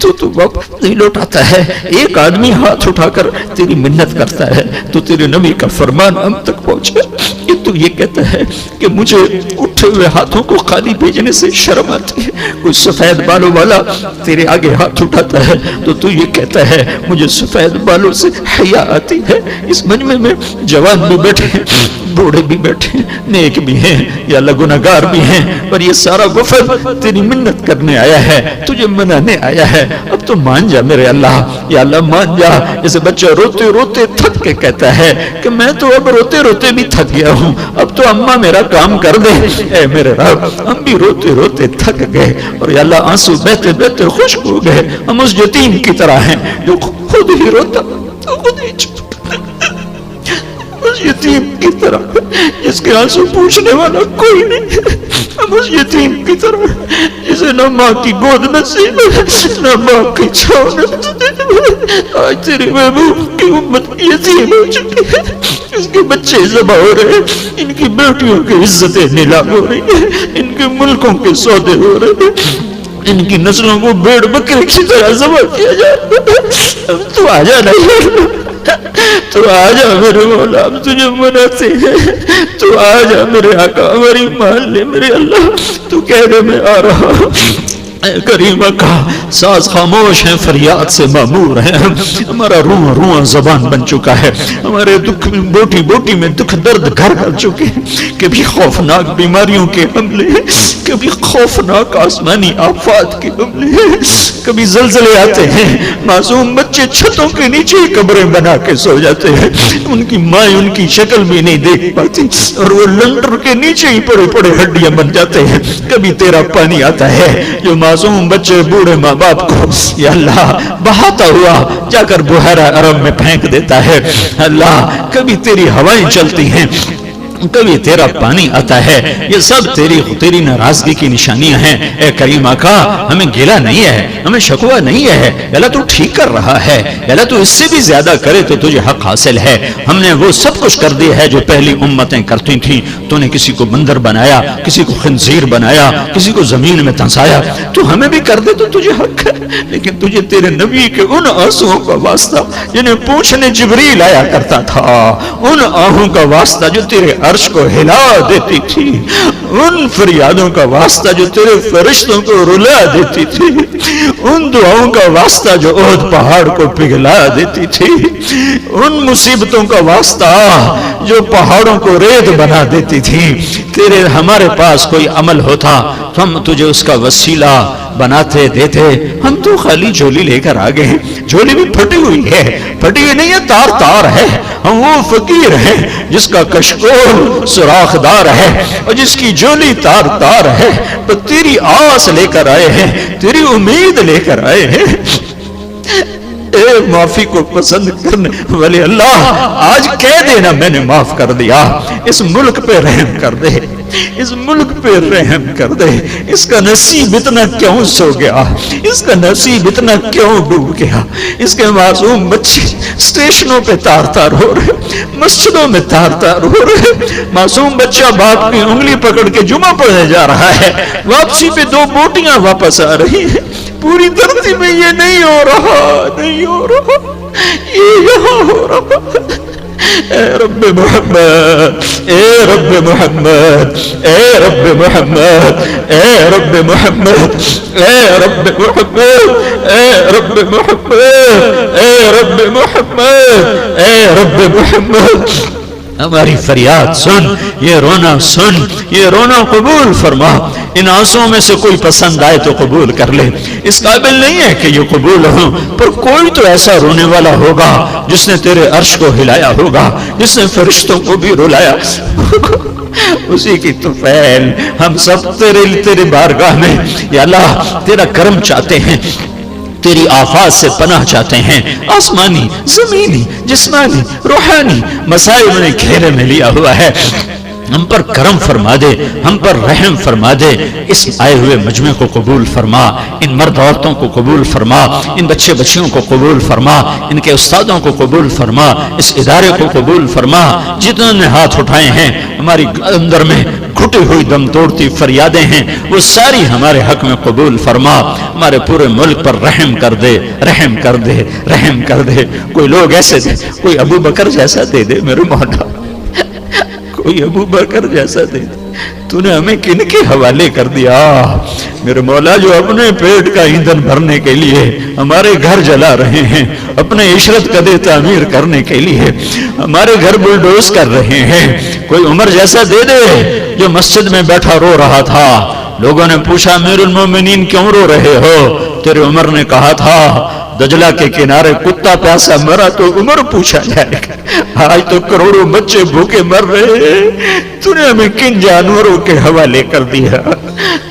تو واپس نہیں لوٹاتا ہے۔ ایک آدمی ہاتھ اٹھا کر تیری منت کرتا ہے تو تیرے نبی کا فرمان ہم تک پہنچے کہ تو یہ کہتا ہے کہ مجھے اٹھے ہوئے ہاتھوں کو خالی بھیجنے سے شرم آتی ہے۔ کوئی سفید بالوں والا تیرے آگے ہاتھ اٹھاتا ہے تو یہ کہتا ہے مجھے سفید بالوں سے حیا آتی ہے۔ اس مجمع میں جوان بھی بیٹھے ہیں، بوڑھے بھی بیٹھے ہیں، نیک بھی ہیں یا گنہگار بھی ہیں، پر یہ سارا وفد تیری منت کرنے آیا ہے، تجھے منانے آیا ہے۔ اب تو مان جا میرے اللہ، یا اللہ مان جا۔ جیسے بچہ روتے روتے تھک کے کہتا ہے کہ میں تو اب روتے روتے بھی تھک گیا ہوں، اب تو اماں میرا کام کر دے۔ اے میرے رب، ہم بھی روتے روتے تھک گئے اور یا اللہ آنسو بہتے بہتے خشک ہو گئے۔ ہم اس یتیم کی طرح ہیں جو خود ہی روتا تو خود ہی چھپتا، اس یتیم کی طرح جس کے آنسو پوچھنے والا کوئی نہیں ہے۔ ہم اس یتیم کی طرح جسے نہ ماں کی گود نصیب ہے نہ ماں کی چھاؤں نصیب ہے۔ آج تیری محبوب کی امت یتیم ہو چکی ہے، اس کے بچے ذبح ہو رہے ہیں، ان کی بیٹیوں کی عزتیں نیلام ہو رہی ہیں، ان کے ملکوں کے سودے ہو رہے ہیں، ان کی نسلوں کو بھیڑ بکرے کی طرح ذبح کیا جا رہا ہے۔ اب تو آ جا نہیں، تو آ جا میرے مولا، ہم تجھے مناتے ہیں، تو آ جا میرے آقا، ہماری مان لے میرے اللہ، تو کہہ رہے میں آ رہا ہوں۔ اے کریم کا ساز خاموش ہیں، فریاد سے معمور ہیں، ہمارا روح روح زبان بن چکا ہے، ہمارے دکھ بوٹی بوٹی میں دکھ درد گھر کر چکے ہیں۔ کبھی خوفناک بیماریوں کے حملے ہیں، کبھی خوفناک آسمانی آفات کے حملے ہیں، کبھی زلزلے آتے ہیں، معصوم بچے چھتوں کے نیچے قبریں بنا کے سو جاتے ہیں، ان کی ماں ان کی شکل بھی نہیں دیکھ پاتی اور وہ لنٹر کے نیچے ہی پڑے پڑے ہڈیاں بن جاتے ہیں۔ کبھی تیرا پانی آتا ہے جو معصوم بچے بوڑھے ماں باپ کو یا اللہ بہاتا ہوا جا کر بحیرہ عرب میں پھینک دیتا ہے۔ اللہ کبھی تیری ہوائیں چلتی ہیں، کبھی تیرا پانی آتا ہے، یہ سب تیری ناراضگی کی نشانیاں ہیں۔ اے کریم آقا، ہمیں گلہ نہیں ہے، ہمیں شکوہ نہیں ہے، اللہ تو ٹھیک کر رہا ہے، اللہ تو اس سے بھی زیادہ کرے تو تجھے حق حاصل ہے۔ ہم نے وہ سب کچھ کر دیا ہے جو پہلی امتیں کرتی تھیں، تو نے کسی کو بندر بنایا، کسی کو خنزیر بنایا، کسی کو زمین میں دھنسایا، تو ہمیں بھی کر دے تو تجھے حق ہے، لیکن تجھے تیرے نبی کے ان آنسوؤں کا واسطہ جنہیں پوچھنے جبریل آیا کرتا تھا، ان آہوں کا واسطہ جو تیرے عرش کو ہلا دیتی تھی، ان فریادوں کا واسطہ جو تیرے فرشتوں کو رلا دیتی تھی، ان دعاؤں کا واسطہ جو احد پہاڑ کو پگھلا دیتی تھی، ان مصیبتوں کا واسطہ جو پہاڑوں کو ریت بنا دیتی تھی، تیرے ہمارے پاس کوئی عمل ہوتا تو ہم تجھے اس کا وسیلہ بناتے دیتے، ہم تو خالی جھولی لے کر آگے ہیں، جھولی بھی پھٹی ہوئی ہے، پھٹی ہوئی نہیں ہے، تار تار ہے۔ ہم وہ فقیر ہیں جس کا کشکول سوراخ دار ہے اور جس کی جھولی تار تار ہے، تو تیری آس لے کر آئے ہیں، تیری امید لے کر آئے ہیں۔ اے معافی کو پسند کرنے والے اللہ، آج کہہ دینا میں نے معاف کر دیا، اس ملک پہ رحم کر دے، اس ملک پہ رحم کر دے، اس کا نصیب اتنا کیوں سو گیا، اس کا نصیب اتنا کیوں ڈوب گیا، اس کے معصوم بچے اسٹیشنوں پہ تار تار ہو رہے، مسجدوں میں تار تار ہو رہے، معصوم بچہ باپ کی انگلی پکڑ کے جمعہ پڑھنے جا رہا ہے، واپسی پہ 2 بوٹیاں واپس آ رہی ہیں، پوری دھرتی میں یہ نہیں ہو رہا، نہیں ہو رہا، یہ یہاں ہو رہا۔ اے رب محمد، اے رب محمد، اے رب محمد، اے رب محمد، اے رب محمد، اے رب محمد، اے رب محمد، اے رب محمد، ہماری فریاد سن، یہ رونا سن، یہ رونا قبول فرما۔ ان آنسوں میں سے کوئی پسند آئے تو قبول کر لے، اس قابل نہیں ہے کہ یہ قبول ہو، پر کوئی تو ایسا رونے والا ہوگا جس نے تیرے عرش کو ہلایا ہوگا، جس نے فرشتوں کو بھی رلایا ہوگا، اسی کی طفیل ہم سب تیرے بارگاہ میں یا اللہ تیرا کرم چاہتے ہیں، تیری آفات سے پناہ چاہتے ہیں، آسمانی، زمینی، جسمانی، روحانی مسائل نے گھیرے میں لیا ہوا ہے، ہم پر کرم فرما دے، ہم پر رحم فرما دے، اس آئے ہوئے مجمع کو قبول فرما، ان مرد عورتوں کو قبول فرما، ان بچے بچیوں کو قبول فرما، ان کے استادوں کو قبول فرما، اس ادارے کو قبول فرما، جتنے نے ہاتھ اٹھائے ہیں ہماری اندر میں گھٹی ہوئی دم توڑتی فریادیں ہیں وہ ساری ہمارے حق میں قبول فرما. ہمارے پورے ملک پر رحم کر دے، رحم کر دے، رحم کر دے. کوئی لوگ ایسے دے، کوئی ابو بکر جیسا دے دے میرے مولا، کوئی ابو بکر جیسا دے دے. تو نے ہمیں کن کے حوالے کر دیا میرے مولا، جو اپنے پیٹ کا ایندھن بھرنے کے لیے ہمارے گھر جلا رہے ہیں، اپنے عشرت قدے تعمیر کرنے کے لیے ہمارے گھر بلڈوز کر رہے ہیں. کوئی عمر جیسا دے دے جو مسجد میں بیٹھا رو رہا تھا. لوگوں نے پوچھا امیر المومنین کیوں رو رہے ہو؟ تیرے عمر نے کہا تھا دجلہ کے کنارے کتا پیاسا مرا تو عمر پوچھا جائے گا. آج تو کروڑوں بچے بھوکے مر رہے ہیں، تو نے ہمیں کن جانوروں کے حوالے کر دیا،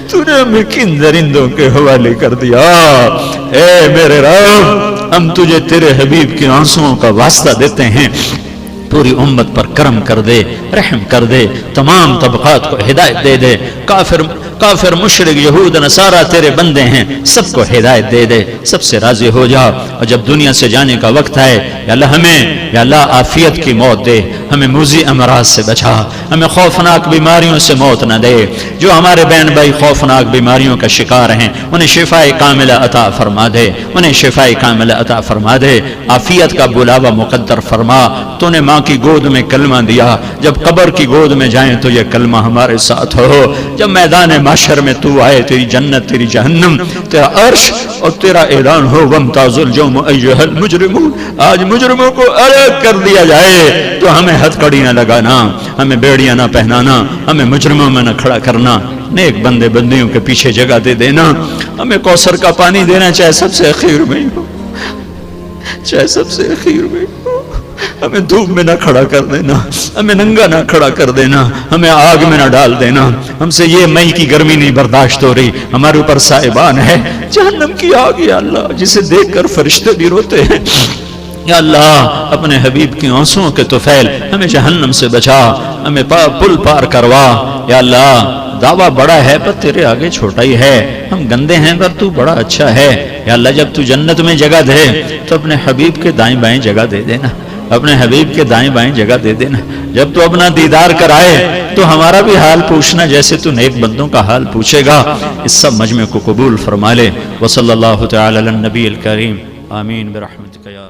تو نے ہمیں کن درندوں کے حوالے کر دیا. اے میرے رب، ہم تجھے تیرے حبیب کے آنسوؤں کا واسطہ دیتے ہیں، پوری امت پر کرم کر دے، رحم کر دے، تمام طبقات کو ہدایت دے دے. کافر مشرک یہود نصارہ تیرے بندے ہیں، سب کو ہدایت دے دے، سب سے راضی ہو جا. اور جب دنیا سے جانے کا وقت ہے یا اللہ ہمیں یا اللہ عافیت کی موت دے، ہمیں موذی امراض سے بچا، ہمیں خوفناک بیماریوں سے موت نہ دے. جو ہمارے بہن بھائی خوفناک بیماریوں کا شکار ہیں انہیں شفاء کاملہ عطا فرما دے، انہیں شفاء کاملہ عطا فرما دے. عافیت کا بلاوا مقدر فرما. تو نے ماں کی گود میں کلمہ دیا، جب قبر کی گود میں جائیں تو یہ کلمہ ہمارے ساتھ ہو. جب میدان محشر میں تو آئے، تیری جنت، تیری جہنم، تیرا عرش اور تیرا اعلان ہو وامتاز اليوم ایھا المجرمون. آج مجرموں کو الگ کر دیا جائے تو ہمیں ہتھ کڑی نہ لگانا، ہمیں بیڑیاں نہ پہنانا، ہمیں مجرموں میں نہ کھڑا کرنا. نیک بندے بندیوں کے پیچھے جگہ دے دینا. ہمیں کوثر کا پانی دینا، چاہے سب سے اخیر میں ہو، چاہے سب سے اخیر میں ہو. ہمیں دھوپ میں نہ کھڑا کر دینا، ہمیں ننگا نہ کھڑا کر دینا، ہمیں آگ میں نہ ڈال دینا. ہم سے یہ مئی کی گرمی نہیں برداشت ہو رہی، ہمارے اوپر سائبان ہے جہنم کی آگ یا اللہ، جسے دیکھ کر فرشتے بھی روتے ہیں. یا اللہ اپنے حبیب کی آنسوؤں کے طفیل ہمیں جہنم سے بچا، ہمیں پل پار کروا. یا اللہ دعویٰ بڑا ہے پر تیرے آگے چھوٹا ہی ہے، ہم گندے ہیں پر تو بڑا اچھا ہے. یا اللہ جب تو جنت میں جگہ دے تو اپنے حبیب کے دائیں بائیں جگہ دے دینا، اپنے حبیب کے دائیں بائیں جگہ دے دینا. جب تو اپنا دیدار کرائے تو ہمارا بھی حال پوچھنا، جیسے تو نیک بندوں کا حال پوچھے گا. اس سب مجمع کو قبول فرما لے. وصلی اللہ تعالی علی النبی الکریم. آمین برحمتک یا